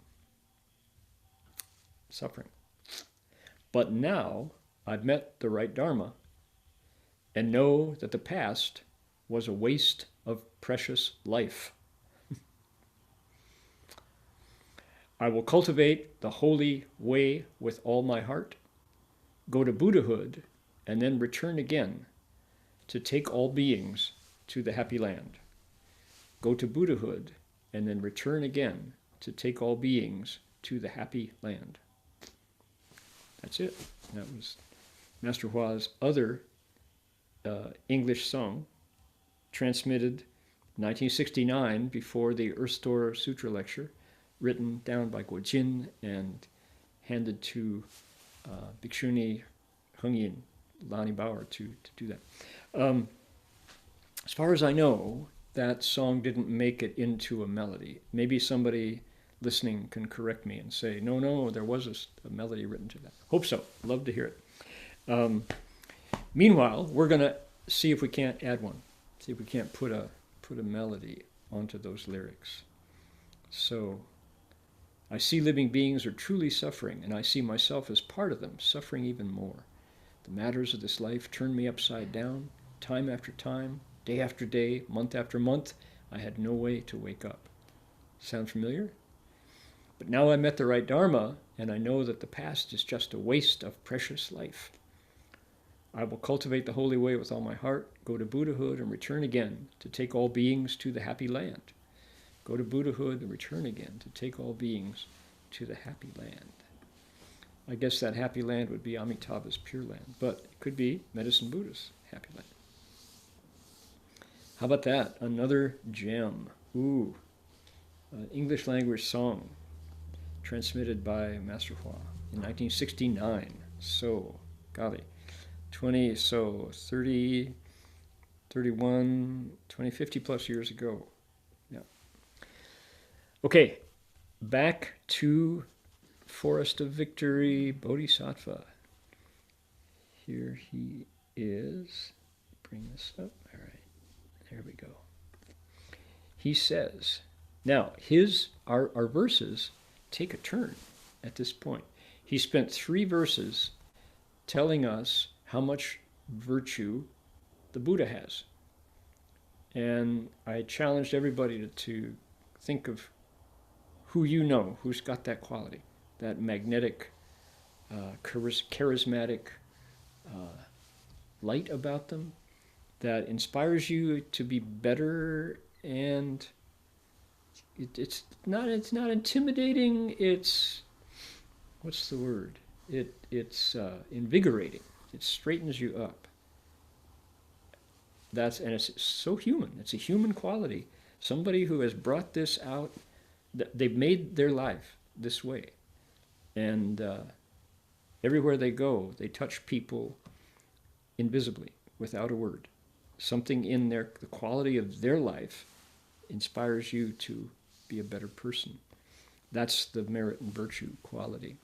Suffering. But now I've met the right Dharma and know that the past was a waste of precious life. I will cultivate the holy way with all my heart, go to Buddhahood, and then return again to take all beings to the happy land. Go to Buddhahood, and then return again to take all beings to the happy land. That's it. That was Master Hua's other English song, transmitted 1969 before the Earth Store Sutra lecture, written down by Guojin and handed to Bhikshuni Heng Yin, Lani Bauer, to do that. As far as I know, that song didn't make it into a melody. Maybe somebody listening can correct me and say, no, there was a melody written to that. Hope so. Love to hear it. Meanwhile, we're going to see if we can't add one. See if we can't put a melody onto those lyrics. So, I see living beings are truly suffering, and I see myself as part of them, suffering even more. The matters of this life turn me upside down, time after time, day after day, month after month. I had no way to wake up. Sound familiar? But now I met the right Dharma, and I know that the past is just a waste of precious life. I will cultivate the holy way with all my heart, go to Buddhahood, and return again to take all beings to the happy land. Go to Buddhahood and return again to take all beings to the happy land. I guess that happy land would be Amitabha's Pure Land, but it could be Medicine Buddha's happy land. How about that? Another gem. Ooh, English language song transmitted by Master Hua in 1969. So, golly, 30, 31, 20, 50 plus years ago. Yeah. Okay, back to Forest of Victory, Bodhisattva. Here he is. Bring this up. All right, there we go. He says, now our verses take a turn at this point. He spent 3 verses telling us how much virtue the Buddha has. And I challenged everybody to think of who you know, who's got that quality, that magnetic, charismatic light about them that inspires you to be better, and it's not intimidating. It's, what's the word? It's invigorating. It straightens you up. And it's so human. It's a human quality. Somebody who has brought this out. They've made their life this way, and everywhere they go, they touch people invisibly, without a word. Something in the quality of their life inspires you to be a better person. That's the merit and virtue quality.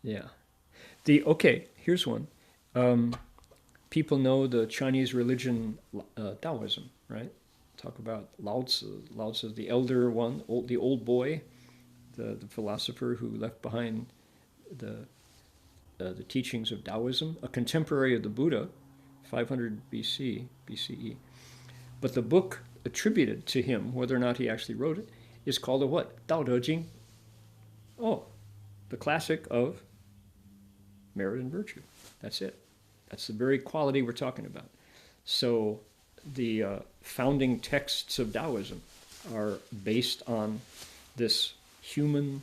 Yeah. Okay, here's one. People know the Chinese religion, Taoism, right? Talk about Lao Tzu. Lao Tzu, the elder one, the old boy, the philosopher who left behind the teachings of Taoism, a contemporary of the Buddha, 500 BCE. But the book attributed to him, whether or not he actually wrote it, is called a what? Dao De Jing. Oh, the classic of merit and virtue. That's it. That's the very quality we're talking about. So the founding texts of Taoism are based on this human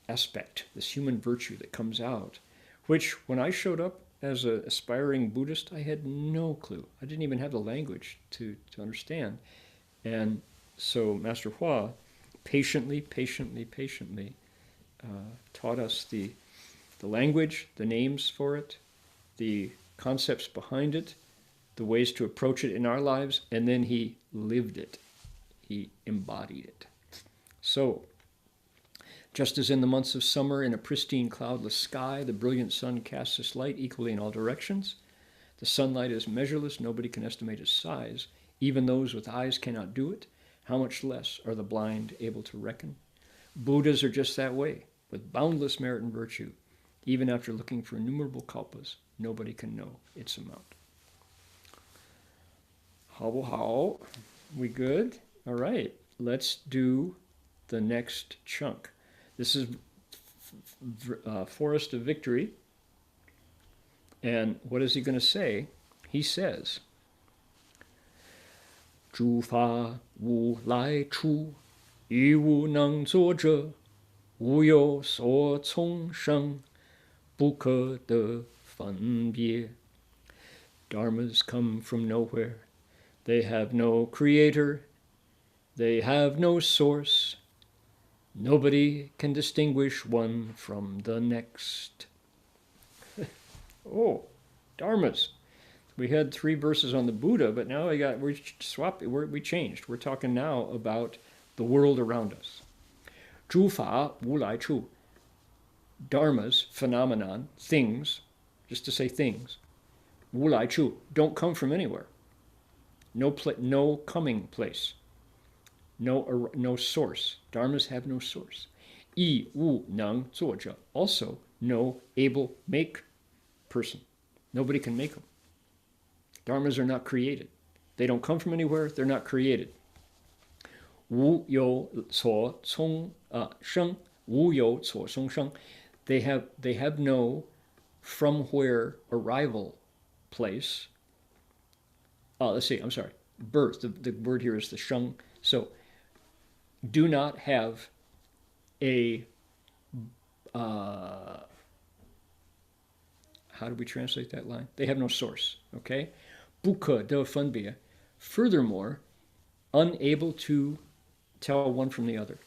aspect, this human virtue that comes out, which when I showed up as an aspiring Buddhist, I had no clue. I didn't even have the language to understand. And so Master Hua patiently taught us the language, the names for it, the concepts behind it, the ways to approach it in our lives, and then he lived it. He embodied it. So Just as in the months of summer, in a pristine cloudless sky, the brilliant sun casts its light equally in all directions. The sunlight is measureless, nobody can estimate its size. Even those with eyes cannot do it. How much less are the blind able to reckon? Buddhas are just that way, with boundless merit and virtue. Even after looking for innumerable kalpas, nobody can know its amount. How? We good? All right, let's do the next chunk. This is Forest of Victory. And what is he going to say? He says, 诸法无来处，亦无能作者，无有所从生，不可得分别. Dharmas come from nowhere. They have no creator. They have no source. Nobody can distinguish one from the next. Oh, dharmas. We had 3 verses on the Buddha, but now we changed. We're talking now about the world around us. 诸法无来处. Dharmas, phenomenon, things, just to say things. 无来处, don't come from anywhere. No coming place. No source. Dharmas have no source. 亦无能作者. Also, no able make person. Nobody can make them. Dharmas are not created. They don't come from anywhere. They're not created. 无有所从生. 无有所从生. They have no from where arrival place. Let's see, I'm sorry. Birth. The word here is the sheng. So, do not have a how do we translate that line? They have no source, okay? 不可得分别. Furthermore, unable to tell one from the other.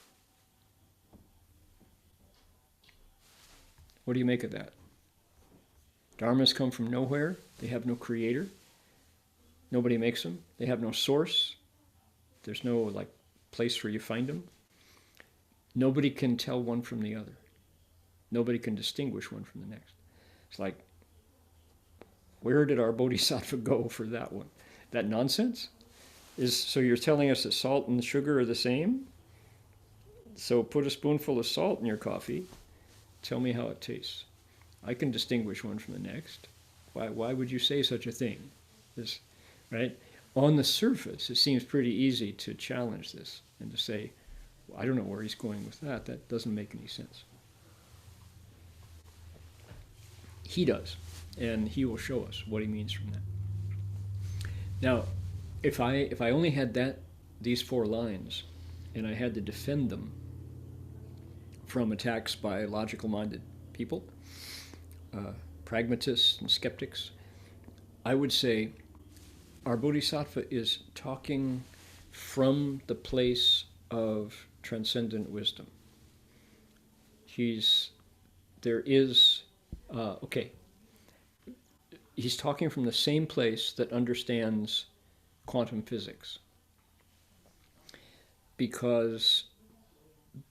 What do you make of that? Dharmas come from nowhere. They have no creator. Nobody makes them. They have no source. There's no place where you find them. Nobody can tell one from the other. Nobody can distinguish one from the next. It's like, where did our bodhisattva go for that one? That nonsense? So you're telling us that salt and sugar are the same? So put a spoonful of salt in your coffee. Tell me how it tastes. I can distinguish one from the next. Why would you say such a thing? Right? On the surface, it seems pretty easy to challenge this and to say, well, I don't know where he's going with that. That doesn't make any sense. He does, and he will show us what he means from that. Now, if I only had these 4 lines, and I had to defend them from attacks by logical-minded people, pragmatists and skeptics, I would say our bodhisattva is talking from the place of transcendent wisdom. He's talking from the same place that understands quantum physics. Because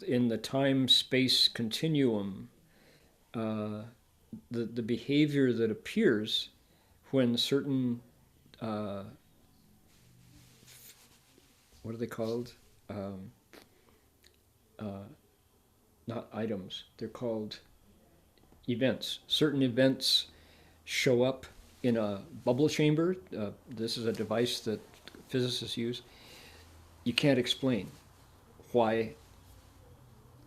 in the time-space continuum, the behavior that appears when certain what are they called? Not items. They're called events. Certain events show up in a bubble chamber. This is a device that physicists use. You can't explain why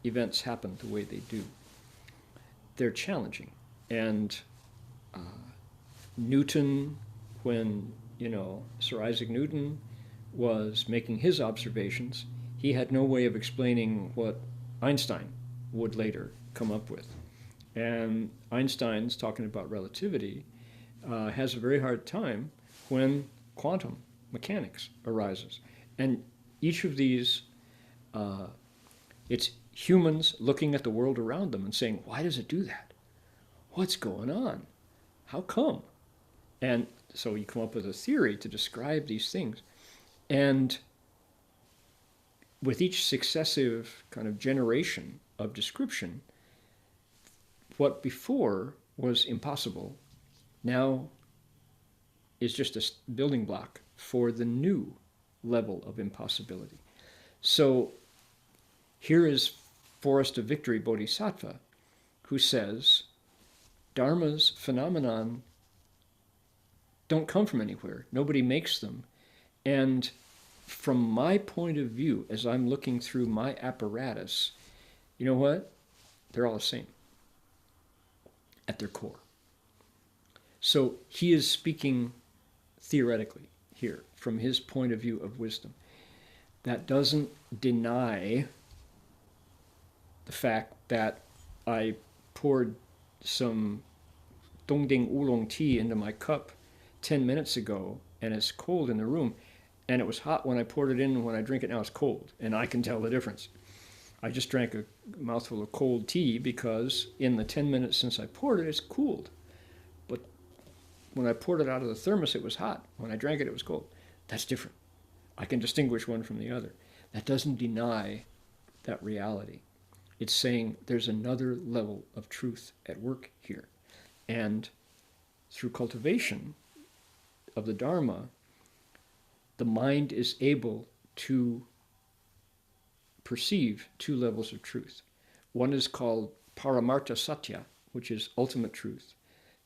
events happen the way they do. They're challenging. And Newton, when Sir Isaac Newton was making his observations, he had no way of explaining what Einstein would later come up with. And Einstein's talking about relativity has a very hard time when quantum mechanics arises. And each of these, it's humans looking at the world around them and saying, why does it do that? What's going on? How come? And so you come up with a theory to describe these things. And with each successive kind of generation of description. What before was impossible now is just a building block for the new level of impossibility. So here is Forest of Victory Bodhisattva, who says, Dharma's phenomenon don't come from anywhere. Nobody makes them. And from my point of view, as I'm looking through my apparatus, you know what? They're all the same at their core. So he is speaking theoretically here from his point of view of wisdom. That doesn't deny the fact that I poured some Dongding Oolong tea into my cup 10 minutes ago, and it's cold in the room, and it was hot when I poured it in, and when I drink it now it's cold, and I can tell the difference. I just drank a mouthful of cold tea because in the 10 minutes since I poured it, it's cooled. But when I poured it out of the thermos, it was hot. When I drank it, it was cold. That's different. I can distinguish one from the other. That doesn't deny that reality. It's saying there's another level of truth at work here. And through cultivation of the Dharma, the mind is able to perceive two levels of truth. One is called Paramartha Satya, which is ultimate truth,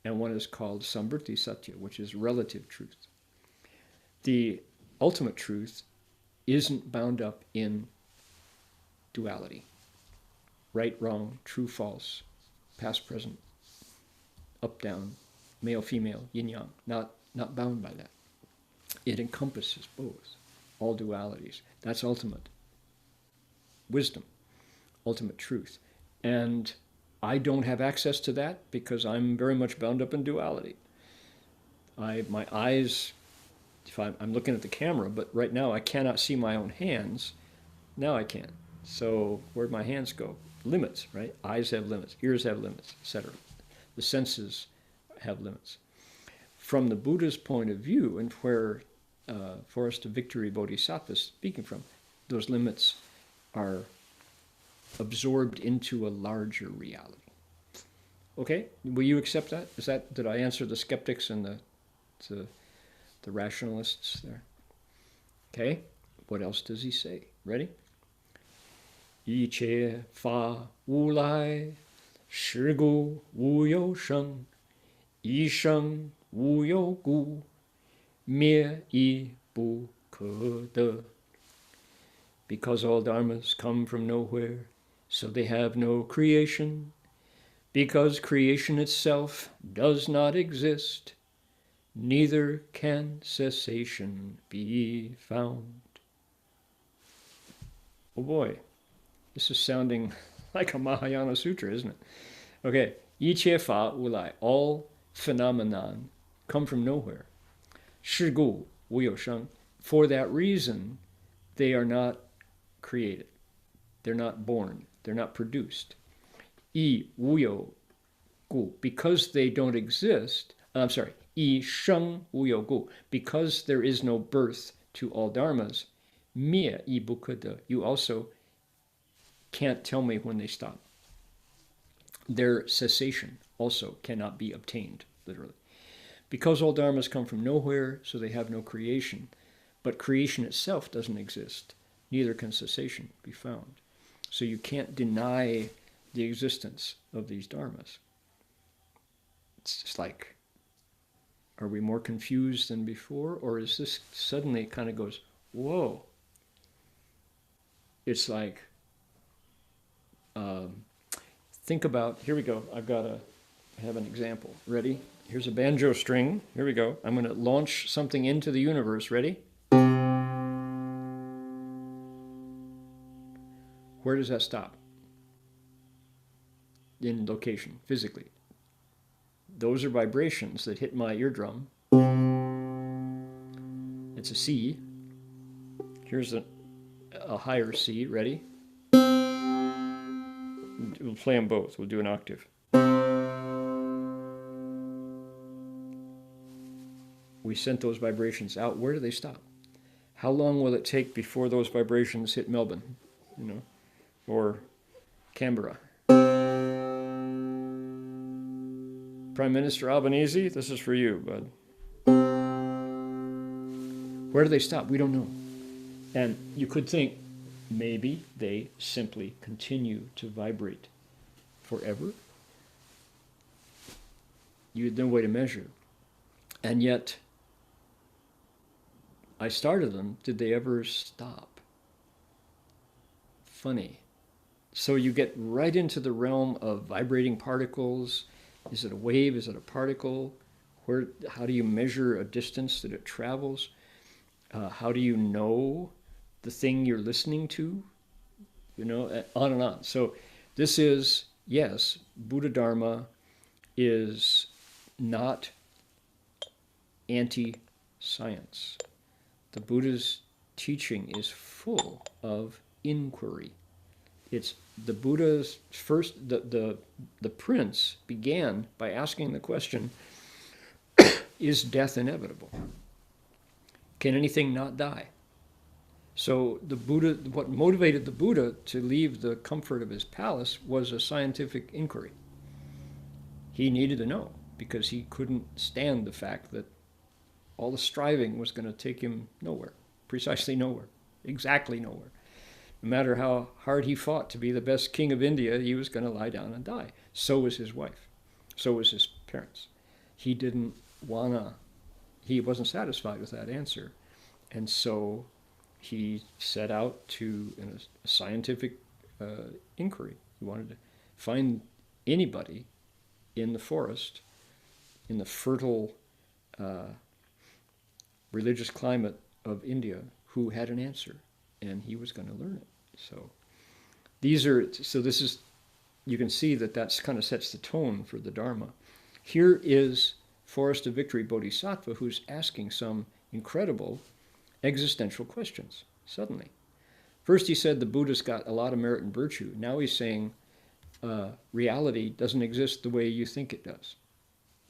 and one is called Samvrti Satya, which is relative truth. The ultimate truth isn't bound up in duality. Right, wrong, true, false, past, present, up, down, male, female, yin, yang. Not bound by that. It encompasses both, all dualities. That's ultimate wisdom, ultimate truth. And I don't have access to that because I'm very much bound up in duality. My eyes, if I'm looking at the camera, but right now I cannot see my own hands. Now I can. So where'd my hands go? Limits, right? Eyes have limits, ears have limits, etc. The senses have limits. From the Buddha's point of view, and where Forest of Victory Bodhisattva is speaking from, those limits are absorbed into a larger reality. Okay, will you accept that? Did I answer the skeptics and the rationalists there? Okay, what else does he say? Ready? 一切法无来，是故无有生，一生无有故，灭亦不可得. Because all dharmas come from nowhere, so they have no creation. Because creation itself does not exist, neither can cessation be found. Oh boy, this is sounding like a Mahayana Sutra, isn't it? Okay, 一切法无来, all phenomenon come from nowhere. 是故无有生. For that reason, they are not created. They're not born. They're not produced. 一无有故, because they don't exist. I'm sorry. 一生无有故, because there is no birth to all dharmas. 灭亦不可得. You also can't tell me when they stop. Their cessation also cannot be obtained, literally. Because all dharmas come from nowhere, so they have no creation. But creation itself doesn't exist. Neither can cessation be found. So you can't deny the existence of these dharmas. It's just like, are we more confused than before? Or is this suddenly it kind of goes, whoa. It's like, think about, here we go. I have an example. Ready? Here's a banjo string. Here we go. I'm going to launch something into the universe. Ready? Where does that stop? In location, physically. Those are vibrations that hit my eardrum. It's a C. Here's a higher C. Ready? We'll play them both. We'll do an octave. We sent those vibrations out. Where do they stop? How long will it take before those vibrations hit Melbourne? Or Canberra. Prime Minister Albanese, this is for you, bud. Where do they stop? We don't know. And you could think maybe they simply continue to vibrate forever. You had no way to measure. And yet, I started them. Did they ever stop? Funny. So you get right into the realm of vibrating particles. Is it a wave? Is it a particle? How do you measure a distance that it travels? How do you know the thing you're listening to? You know, on and on. So this is, yes, Buddha Dharma is not anti-science. The Buddha's teaching is full of inquiry. It's the Buddha's first, the prince began by asking the question, is death inevitable? Can anything not die? So the Buddha, what motivated the Buddha to leave the comfort of his palace was a scientific inquiry. He needed to know because he couldn't stand the fact that all the striving was going to take him nowhere, precisely nowhere, exactly nowhere. No matter how hard he fought to be the best king of India, he was going to lie down and die. So was his wife. So was his parents. He wasn't satisfied with that answer. And so he set out to, in a scientific inquiry, he wanted to find anybody in the forest, in the fertile religious climate of India, who had an answer, and he was going to learn it. So this is, you can see that that's kind of sets the tone for the Dharma. Here is Forest of Victory Bodhisattva, who's asking some incredible existential questions, suddenly. First he said the Buddha's got a lot of merit and virtue. Now he's saying reality doesn't exist the way you think it does.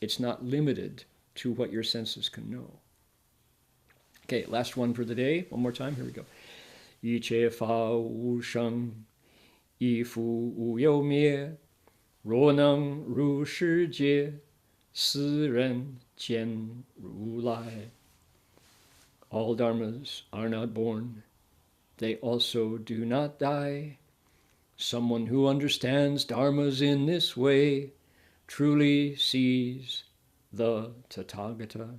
It's not limited to what your senses can know. Okay, last one for the day. One more time, here we go. Yi che fa wu sheng, yi fu wu you mie, ro neng ru shi jie, si ren jian ru lai. All dharmas are not born. They also do not die. Someone who understands dharmas in this way truly sees the Tathagata.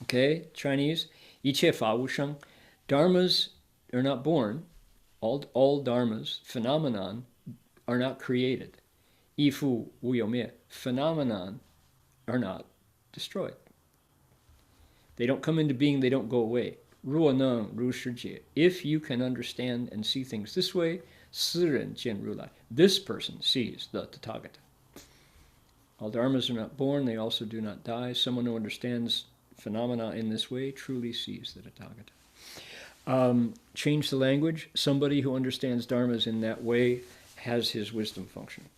Okay, Chinese. Yiche fa wu sheng. Dharmas are not born. All dharmas, phenomenon, are not created. Yifu wu you mie. Phenomenon are not destroyed. They don't come into being, they don't go away. Ruo neng ru shi jie. If you can understand and see things this way, si ren jian ru lai. This person sees the Tathagata. All dharmas are not born, they also do not die. Someone who understands phenomena in this way truly sees the Tathagata. Change the language. Somebody who understands dharmas in that way has his wisdom functioning.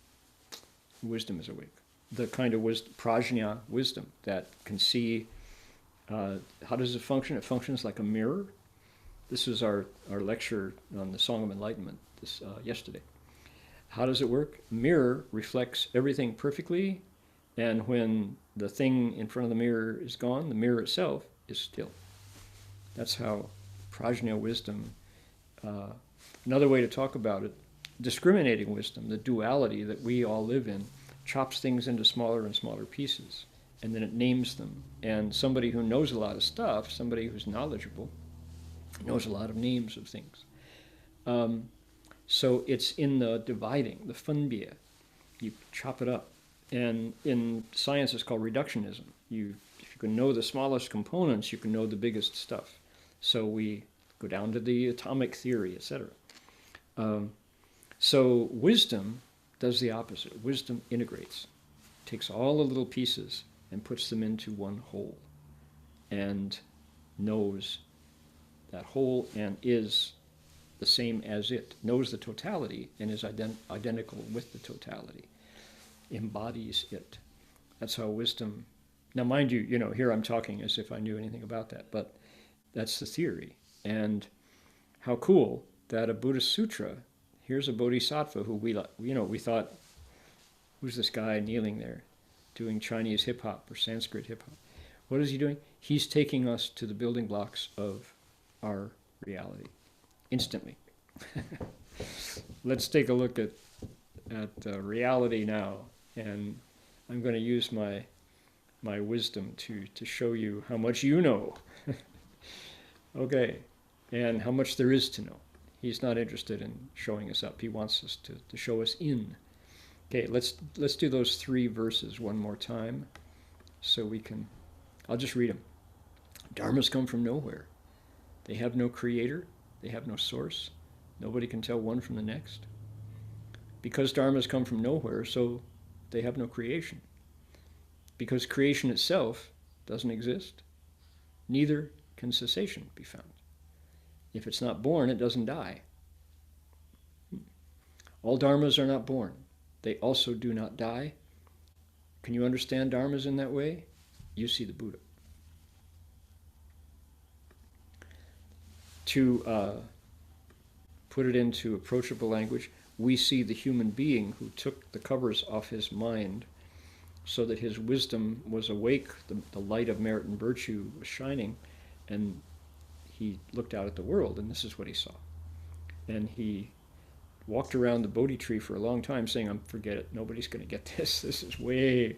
Wisdom is awake. The kind of wisdom, prajna wisdom, that can see. How does it function? It functions like a mirror. This is our lecture on the Song of Enlightenment yesterday. How does it work? A mirror reflects everything perfectly, and when the thing in front of the mirror is gone, the mirror itself is still. That's how prajna wisdom, another way to talk about it, discriminating wisdom, the duality that we all live in, chops things into smaller and smaller pieces, and then it names them. And somebody who knows a lot of stuff, somebody who's knowledgeable, knows a lot of names of things. So it's in the dividing, the funbia. You chop it up. And in science it's called reductionism. If you can know the smallest components, you can know the biggest stuff. So we go down to the atomic theory, etc. So wisdom does the opposite. Wisdom integrates, takes all the little pieces and puts them into one whole, and knows that whole and is the same as it, knows the totality and is identical with the totality, embodies it. That's how wisdom. Now mind you, here I'm talking as if I knew anything about that, but that's the theory. And how cool that a Buddhist sutra, here's a bodhisattva who we thought, who's this guy kneeling there doing Chinese hip hop or Sanskrit hip hop? What is he doing? He's taking us to the building blocks of our reality instantly. Let's take a look at reality now, and I'm going to use my wisdom to show you how much you know. Okay, and how much there is to know. He's not interested in showing us up. He wants us to show us in. Okay, let's do those 3 verses one more time so we can, I'll just read them. Dharmas come from nowhere. They have no creator. They have no source. Nobody can tell one from the next. Because dharmas come from nowhere, so they have no creation. Because creation itself doesn't exist, neither can cessation be found. If it's not born, it doesn't die. All dharmas are not born. They also do not die. Can you understand dharmas in that way? You see the Buddha. To put it into approachable language, we see the human being who took the covers off his mind so that his wisdom was awake, the light of merit and virtue was shining, and he looked out at the world, and this is what he saw. And he walked around the Bodhi tree for a long time saying, forget it, nobody's going to get this. This is way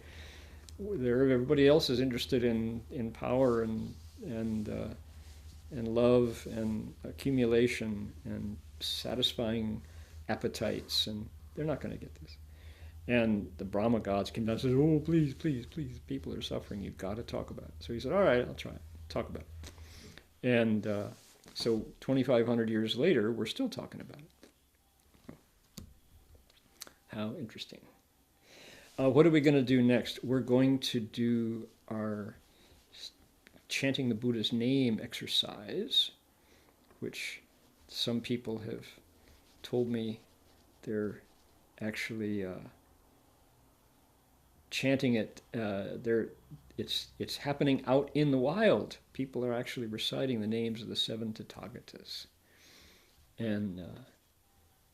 there. Everybody else is interested in power and love and accumulation and satisfying appetites, and they're not going to get this. And the Brahma gods came down and said, oh, please, please, please, people are suffering. You've got to talk about it. So he said, all right, I'll try it. Talk about it. And so 2,500 years later, we're still talking about it. How interesting. What are we going to do next? We're going to do our chanting the Buddha's name exercise, which some people have told me they're actually chanting it. It's happening out in the wild. People are actually reciting the names of the 7 Tathagatas and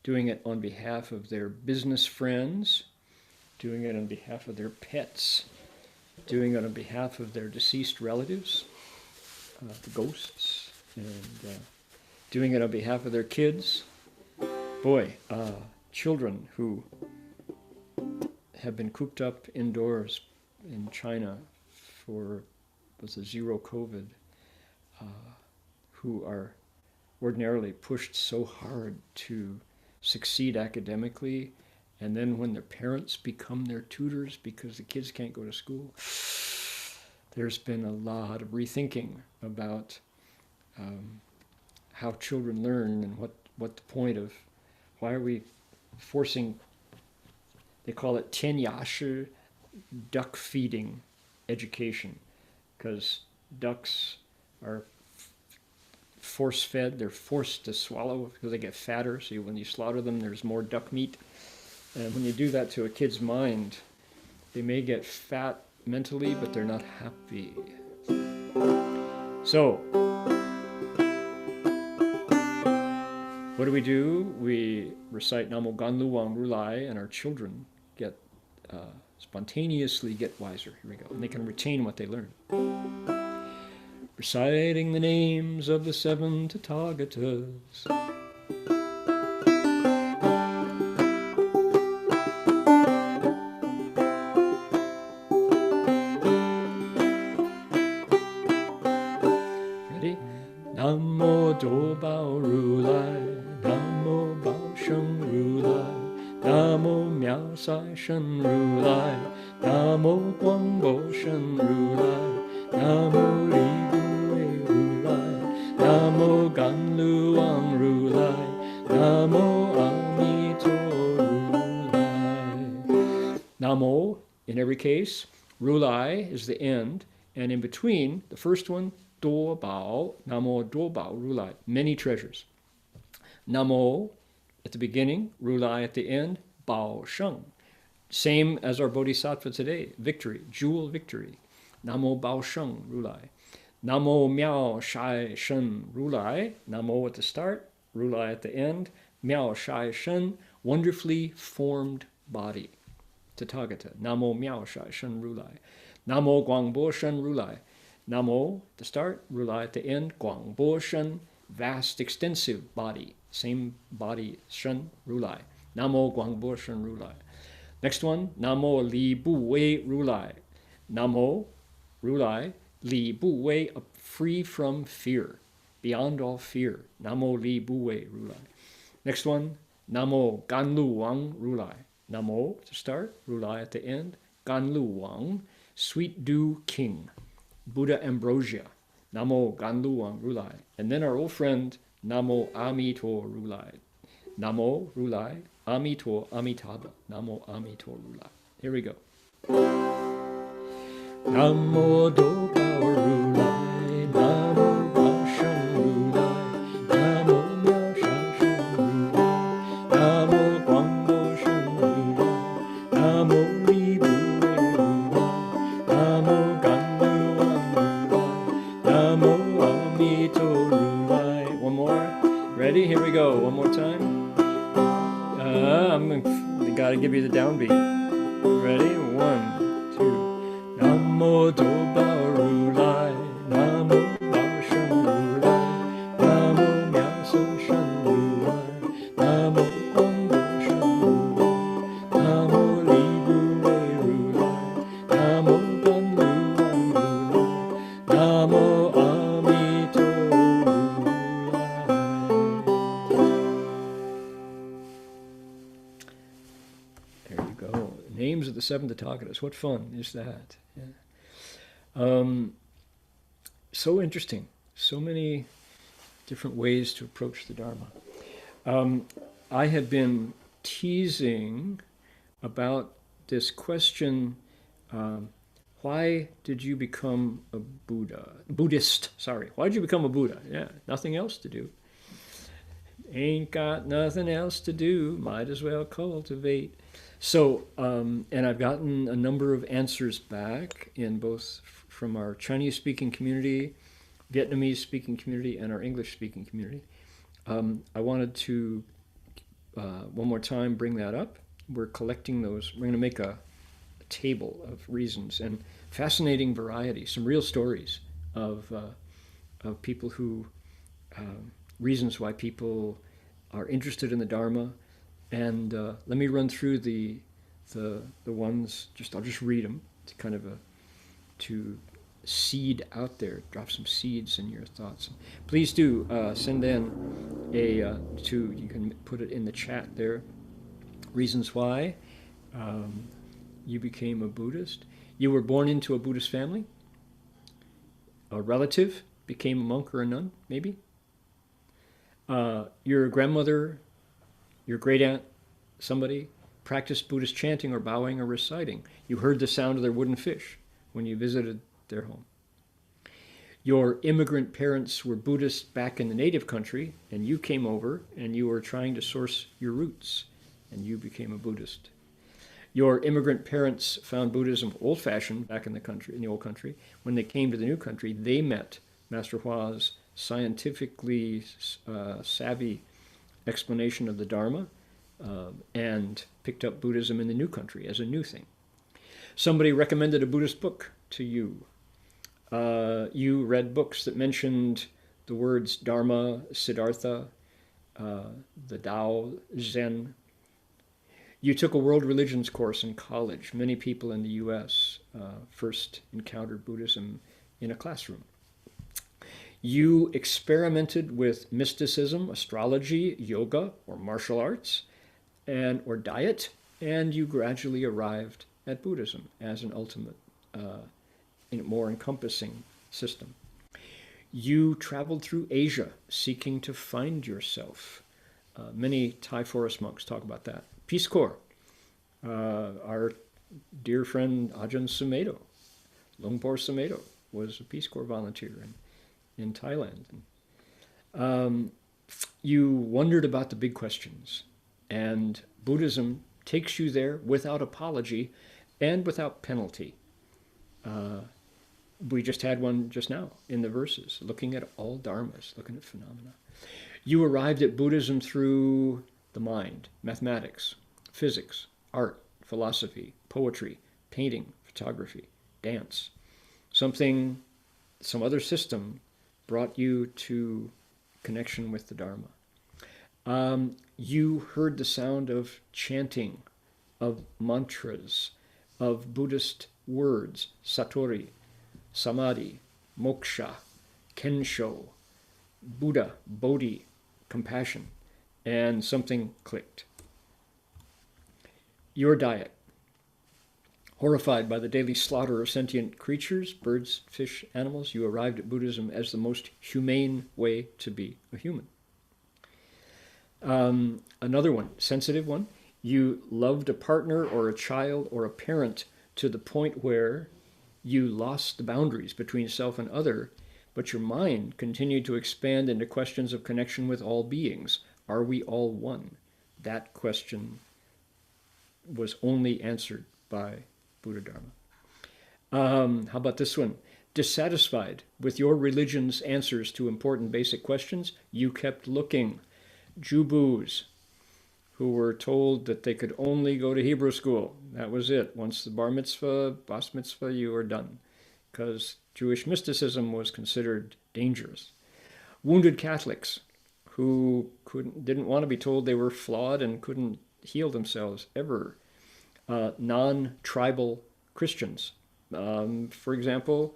doing it on behalf of their business friends, doing it on behalf of their pets, doing it on behalf of their deceased relatives, the ghosts, and doing it on behalf of their kids. Boy, children who have been cooped up indoors in China for zero COVID, who are ordinarily pushed so hard to succeed academically, and then when their parents become their tutors because the kids can't go to school, there's been a lot of rethinking about how children learn and what the point of, why are we forcing, they call it 填鸭式 duck feeding education, because ducks are force-fed, they're forced to swallow because they get fatter, so when you slaughter them there's more duck meat. And when you do that to a kid's mind, they may get fat mentally, but they're not happy. So, what do? We recite Namo Ganlu Wang Rulai, and our children get spontaneously get wiser. Here we go. And they can retain what they learn. Reciting the names of the 7 Tathagatas. Ready? Namo Do Bao Rulai, Namo Bao Sheng Rulai, Namo Miao Sai Shen Rulai, Namo Guang Bo Shen Rulai, Namo Li Gu Rulai, Namo Gan Lu Wang Rulai, Namo Amito Rulai. Namo, in every case, Rulai is the end, and in between, the first one, Do Bao, Namo Do Bao Rulai, many treasures. Namo at the beginning, Rulai at the end, Bao Sheng. Same as our Bodhisattva today, victory, jewel victory. Namo Bao Sheng Rulai. Namo Miao Shai Shen Rulai. Namo at the start, Rulai at the end. Miao Shai Shen, wonderfully formed body. Tathagata. Namo Miao Shai Shen Rulai. Namo Guangbo Shen Rulai. Namo, the start, Rulai at the end. Guangbo Shen, vast, extensive body. Same body, Shen Rulai. Namo Guangbo Shen Rulai. Next one, Namo Li Bu Wei Rulai. Namo, Rulai, Li Bu Wei, free from fear, beyond all fear. Namo Li Bu Wei Rulai. Next one, Namo Ganlu Wang Rulai. Namo to start, Rulai at the end. Ganlu Wang, sweet dew king, Buddha ambrosia. Namo Ganlu Wang Rulai. And then our old friend, Namo Amito Rulai. Namo Rulai, Amito Amitabha. Namo Amito Rulai. Here we go. Namo Doga Rulai, Namo Bashan Rulai, Namo Miao Shashan Rulai, Namo Guangbo Shan Rulai, Namo Li Bu Wei Rulai, Namo Ganlu Wang Rulai, Namo Amito Rulai. One more. Ready? Here we go. One more time. I gotta give you the downbeat. Ready? 1, 2. Namo Doba Rulai, Namo Bashan Rulai, Namo Myasa Shan Rulai, Namo Guangbo Shan Rulai, Namo Li Bu Wei Rulai, Namo Ganlu Wang Rulai, Namo Amito Rulai. There you go. Names of the 7 Tathagatas. What fun is that? Yeah. So interesting. So many different ways to approach the Dharma. I have been teasing about this question, why did you become a Buddhist? Sorry, why did you become a Buddha? Yeah, nothing else to do. Ain't got nothing else to do, might as well cultivate. So, and I've gotten a number of answers back in both from our Chinese-speaking community, Vietnamese-speaking community, and our English-speaking community. I wanted to, one more time, bring that up. We're collecting those. We're going to make a table of reasons and fascinating variety, some real stories of people who, reasons why people are interested in the Dharma. And let me run through the ones. I'll just read them to kind of to seed out there, drop some seeds in your thoughts. Please do send in you can put it in the chat there. Reasons why you became a Buddhist. You were born into a Buddhist family. A relative became a monk or a nun, maybe. Your grandmother, your great aunt, somebody practiced Buddhist chanting or bowing or reciting. You heard the sound of their wooden fish when you visited their home. Your immigrant parents were Buddhists back in the native country, and you came over and you were trying to source your roots, and you became a Buddhist. Your immigrant parents found Buddhism old-fashioned back in the old country. When they came to the new country, they met Master Hua's scientifically savvy explanation of the Dharma and picked up Buddhism in the new country as a new thing. Somebody recommended a Buddhist book to you. You read books that mentioned the words Dharma, Siddhartha, the Tao, Zen. You took a world religions course in college. Many people in the U.S. First encountered Buddhism in a classroom. You experimented with mysticism, astrology, yoga, or martial arts, or diet, and you gradually arrived at Buddhism as an ultimate, more encompassing system. You traveled through Asia seeking to find yourself. Many Thai forest monks talk about that. Peace Corps. Our dear friend Ajahn Sumedho, Longpo Sumedho, was a Peace Corps volunteer in Thailand. You wondered about the big questions, and Buddhism takes you there without apology and without penalty. We just had one just now in the verses, looking at all dharmas, looking at phenomena. You arrived at Buddhism through the mind, mathematics, physics, art, philosophy, poetry, painting, photography, dance. Something, some other system brought you to connection with the Dharma. You heard the sound of chanting, of mantras, of Buddhist words, satori, samadhi, moksha, kensho, Buddha, bodhi, compassion, and something clicked. Your diet. Horrified by the daily slaughter of sentient creatures, birds, fish, animals, you arrived at Buddhism as the most humane way to be a human. Another one, sensitive one. You loved a partner or a child or a parent to the point where you lost the boundaries between self and other, but your mind continued to expand into questions of connection with all beings. Are we all one? That question was only answered by Buddha Dharma. How about this one? Dissatisfied with your religion's answers to important basic questions, you kept looking. Jubus, who were told that they could only go to Hebrew school. That was it. Once the bar mitzvah, bas mitzvah, you were done. Because Jewish mysticism was considered dangerous. Wounded Catholics, who didn't want to be told they were flawed and couldn't heal themselves ever. Non-tribal Christians. For example,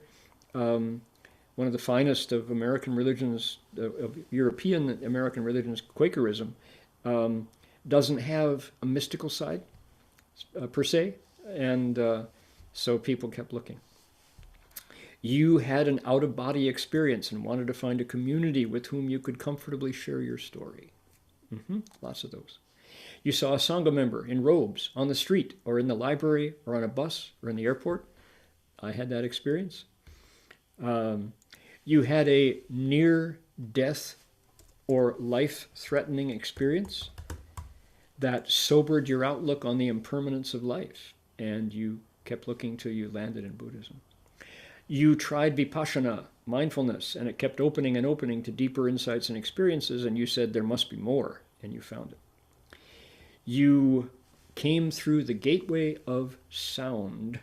one of the finest of American religions, of European American religions, Quakerism, doesn't have a mystical side per se, and so people kept looking. You had an out-of-body experience and wanted to find a community with whom you could comfortably share your story. Lots of those. You saw a Sangha member in robes on the street or in the library or on a bus or in the airport. I had that experience. You had a near-death or life-threatening experience that sobered your outlook on the impermanence of life, and you kept looking till you landed in Buddhism. You tried vipassana, mindfulness, and it kept opening and opening to deeper insights and experiences, and you said there must be more, and you found it. You came through the gateway of sound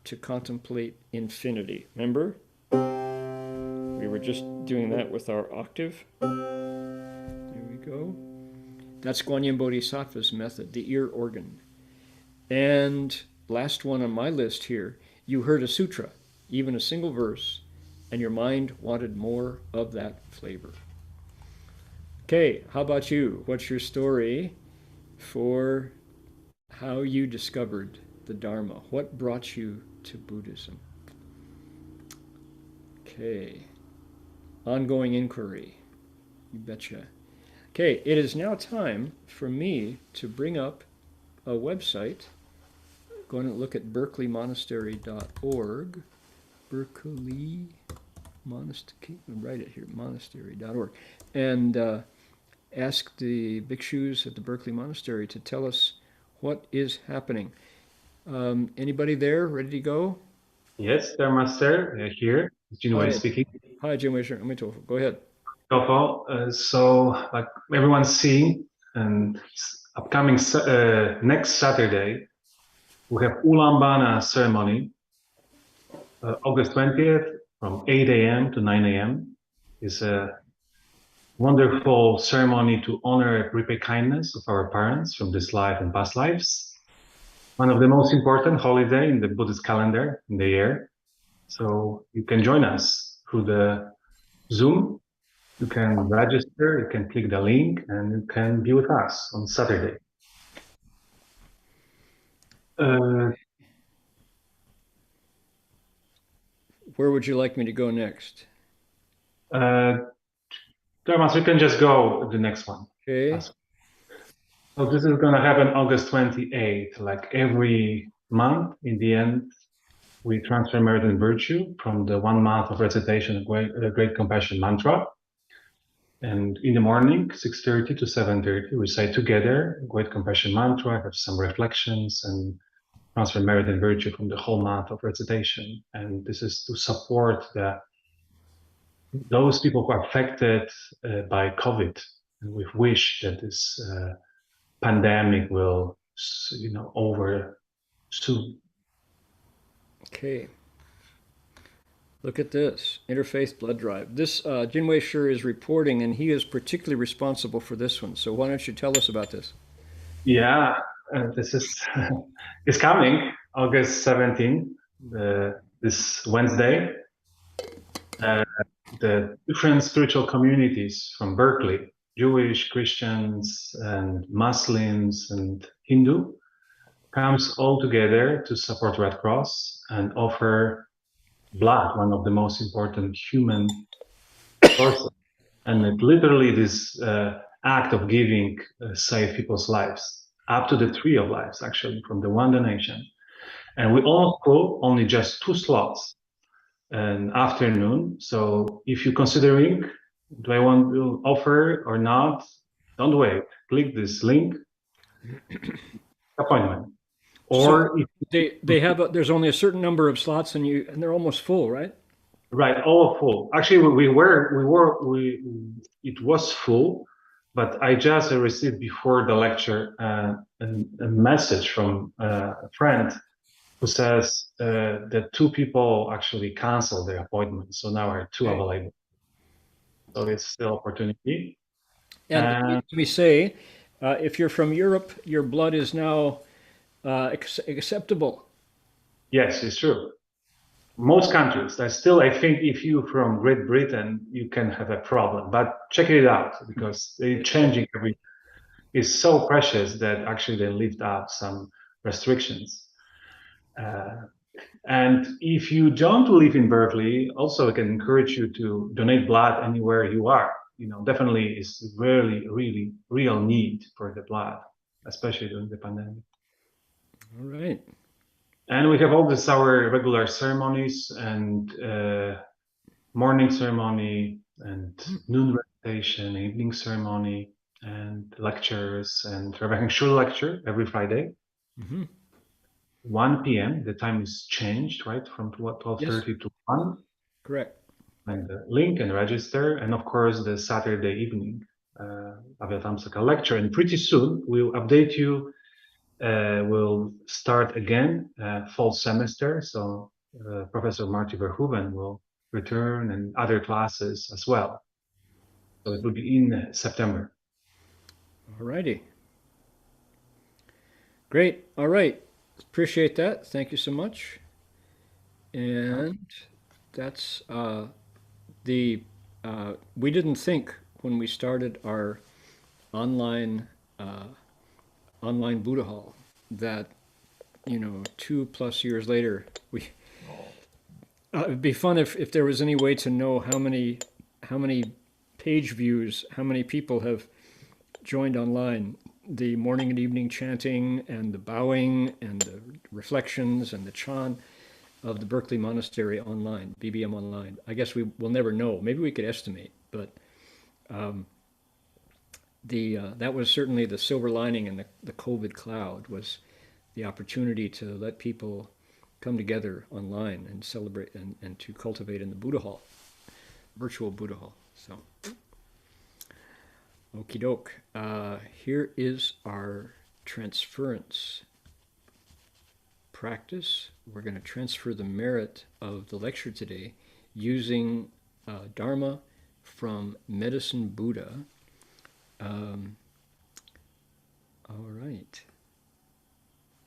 to contemplate infinity. Remember? We were just doing that with our octave. There we go. That's Guanyin Bodhisattva's method, the ear organ. And last one on my list here, you heard a sutra, even a single verse, and your mind wanted more of that flavor. Okay, how about you? What's your story for how you discovered the Dharma? What brought you to Buddhism? Okay, ongoing inquiry. You betcha. Okay, it is now time for me to bring up a website. Going to look at berkeleymonastery.org. Berkeley Monastery, write it here, monastery.org. And ask the bhikshus at the Berkeley Monastery to tell us what is happening. Anybody there ready to go? Yes, Sir Master, here. Jinwei speaking. Hi, Jinwei. Go ahead. So, like everyone's seeing, and upcoming next Saturday, we have Ulambana ceremony, August 20th from 8 a.m. to 9 a.m. It's a wonderful ceremony to honor and repay kindness of our parents from this life and past lives. One of the most important holiday in the Buddhist calendar in the year. So you can join us through the Zoom. You can register, you can click the link, and you can be with us on Saturday. Where would you like me to go next? Thomas, we can just go the next one. Okay. So this is going to happen August 28th. Like every month, in the end, we transfer merit and virtue from the 1 month of recitation of Great Compassion Mantra. And in the morning, 6:30 to 7:30, we say together Great Compassion Mantra, have some reflections and transfer merit and virtue from the whole month of recitation. And this is to support those people who are affected by COVID. And we wish that this pandemic will, over soon. Okay. Look at this, interfaith blood drive. This Jinwei Shi is reporting, and he is particularly responsible for this one. So why don't you tell us about this? Yeah, this is it's coming August 17, this Wednesday. The different spiritual communities from Berkeley, Jewish, Christians, and Muslims and Hindu, comes all together to support Red Cross and offer blood, one of the most important human sources. And literally, this act of giving saved people's lives, up to the 3 of lives, actually, from the one donation. And we all full, only just 2 slots an afternoon. So if you're considering, do I want to offer or not? Don't wait. Click this link, appointment. Or so they have there's only a certain number of slots, and they're almost full, right? Right, all full. Actually, it was full, but I just received before the lecture a message from a friend who says that 2 people actually canceled their appointment, so now are 2 available. So it's still opportunity. And let me say, if you're from Europe, your blood is now acceptable. Yes, it's true. Most countries, I think if you from Great Britain, you can have a problem, but check it out because they're changing every. It's so precious that actually they lift up some restrictions. And if you don't live in Berkeley, also I can encourage you to donate blood anywhere you are. Definitely is really, really real need for the blood, especially during the pandemic. All right. And we have all this our regular ceremonies and morning ceremony and noon recitation, evening ceremony, and lectures and Rabbi Heng lecture every Friday. 1 p.m. The time is changed, right, from 12:30 to 1. Correct. And the link and register, and of course the Saturday evening Avatamsaka lecture. And pretty soon we'll update you. We'll start again fall semester. So Professor Marty Verhoeven will return and other classes as well. So it will be in September. All righty. Great. All right. Appreciate that. Thank you so much. And that's we didn't think when we started our online Buddha Hall that 2+ years later it'd be fun if there was any way to know how many page views, how many people have joined online, the morning and evening chanting and the bowing and the reflections and the chan of the Berkeley Monastery online, BBM online. I guess we will never know. Maybe we could estimate, but that was certainly the silver lining in the COVID cloud, was the opportunity to let people come together online and celebrate and to cultivate in the Buddha Hall, virtual Buddha Hall. So, okie doke. Here is our transference practice. We're going to transfer the merit of the lecture today using Dharma from Medicine Buddha. All right.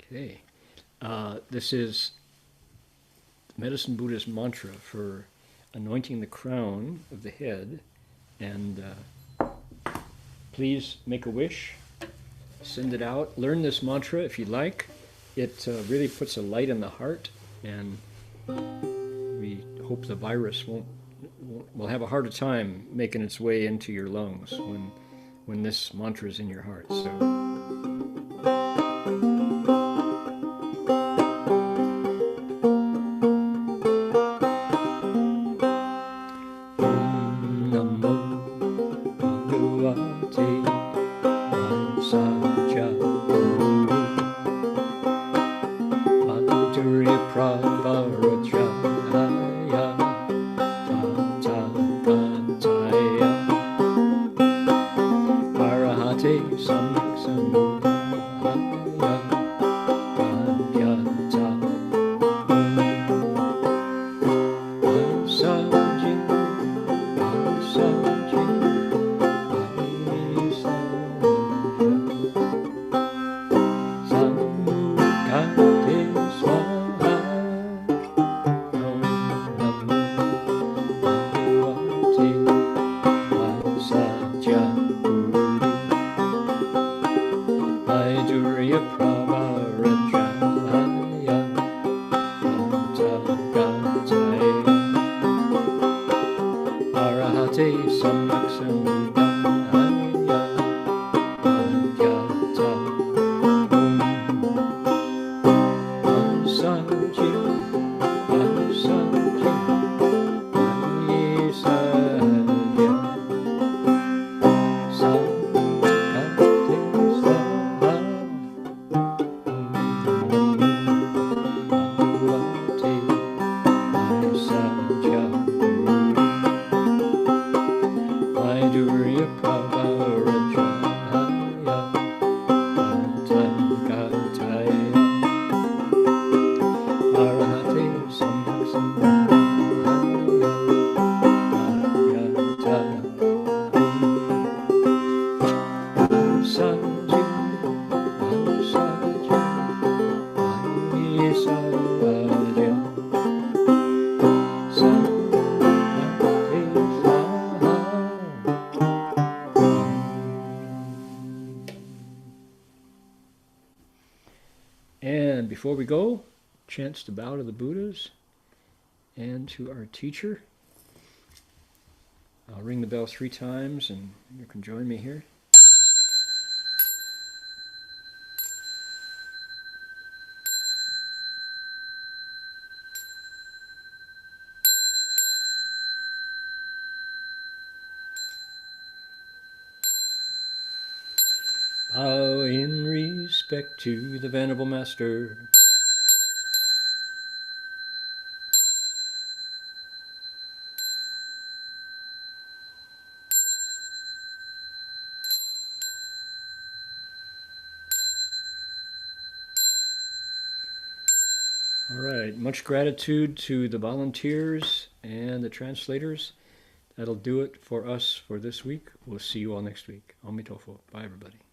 Okay. This is Medicine Buddha's mantra for anointing the crown of the head. And please make a wish, send it out, learn this mantra if you like. It really puts a light in the heart, and we hope the virus will have a harder time making its way into your lungs when this mantra is in your heart. So. And before we go, chants to bow to the Buddhas and to our teacher. I'll ring the bell 3 times and you can join me here. Bow in respect to the Venerable Master. All right, much gratitude to the volunteers and the translators. That'll do it for us for this week. We'll see you all next week. Amitofo. Bye, everybody.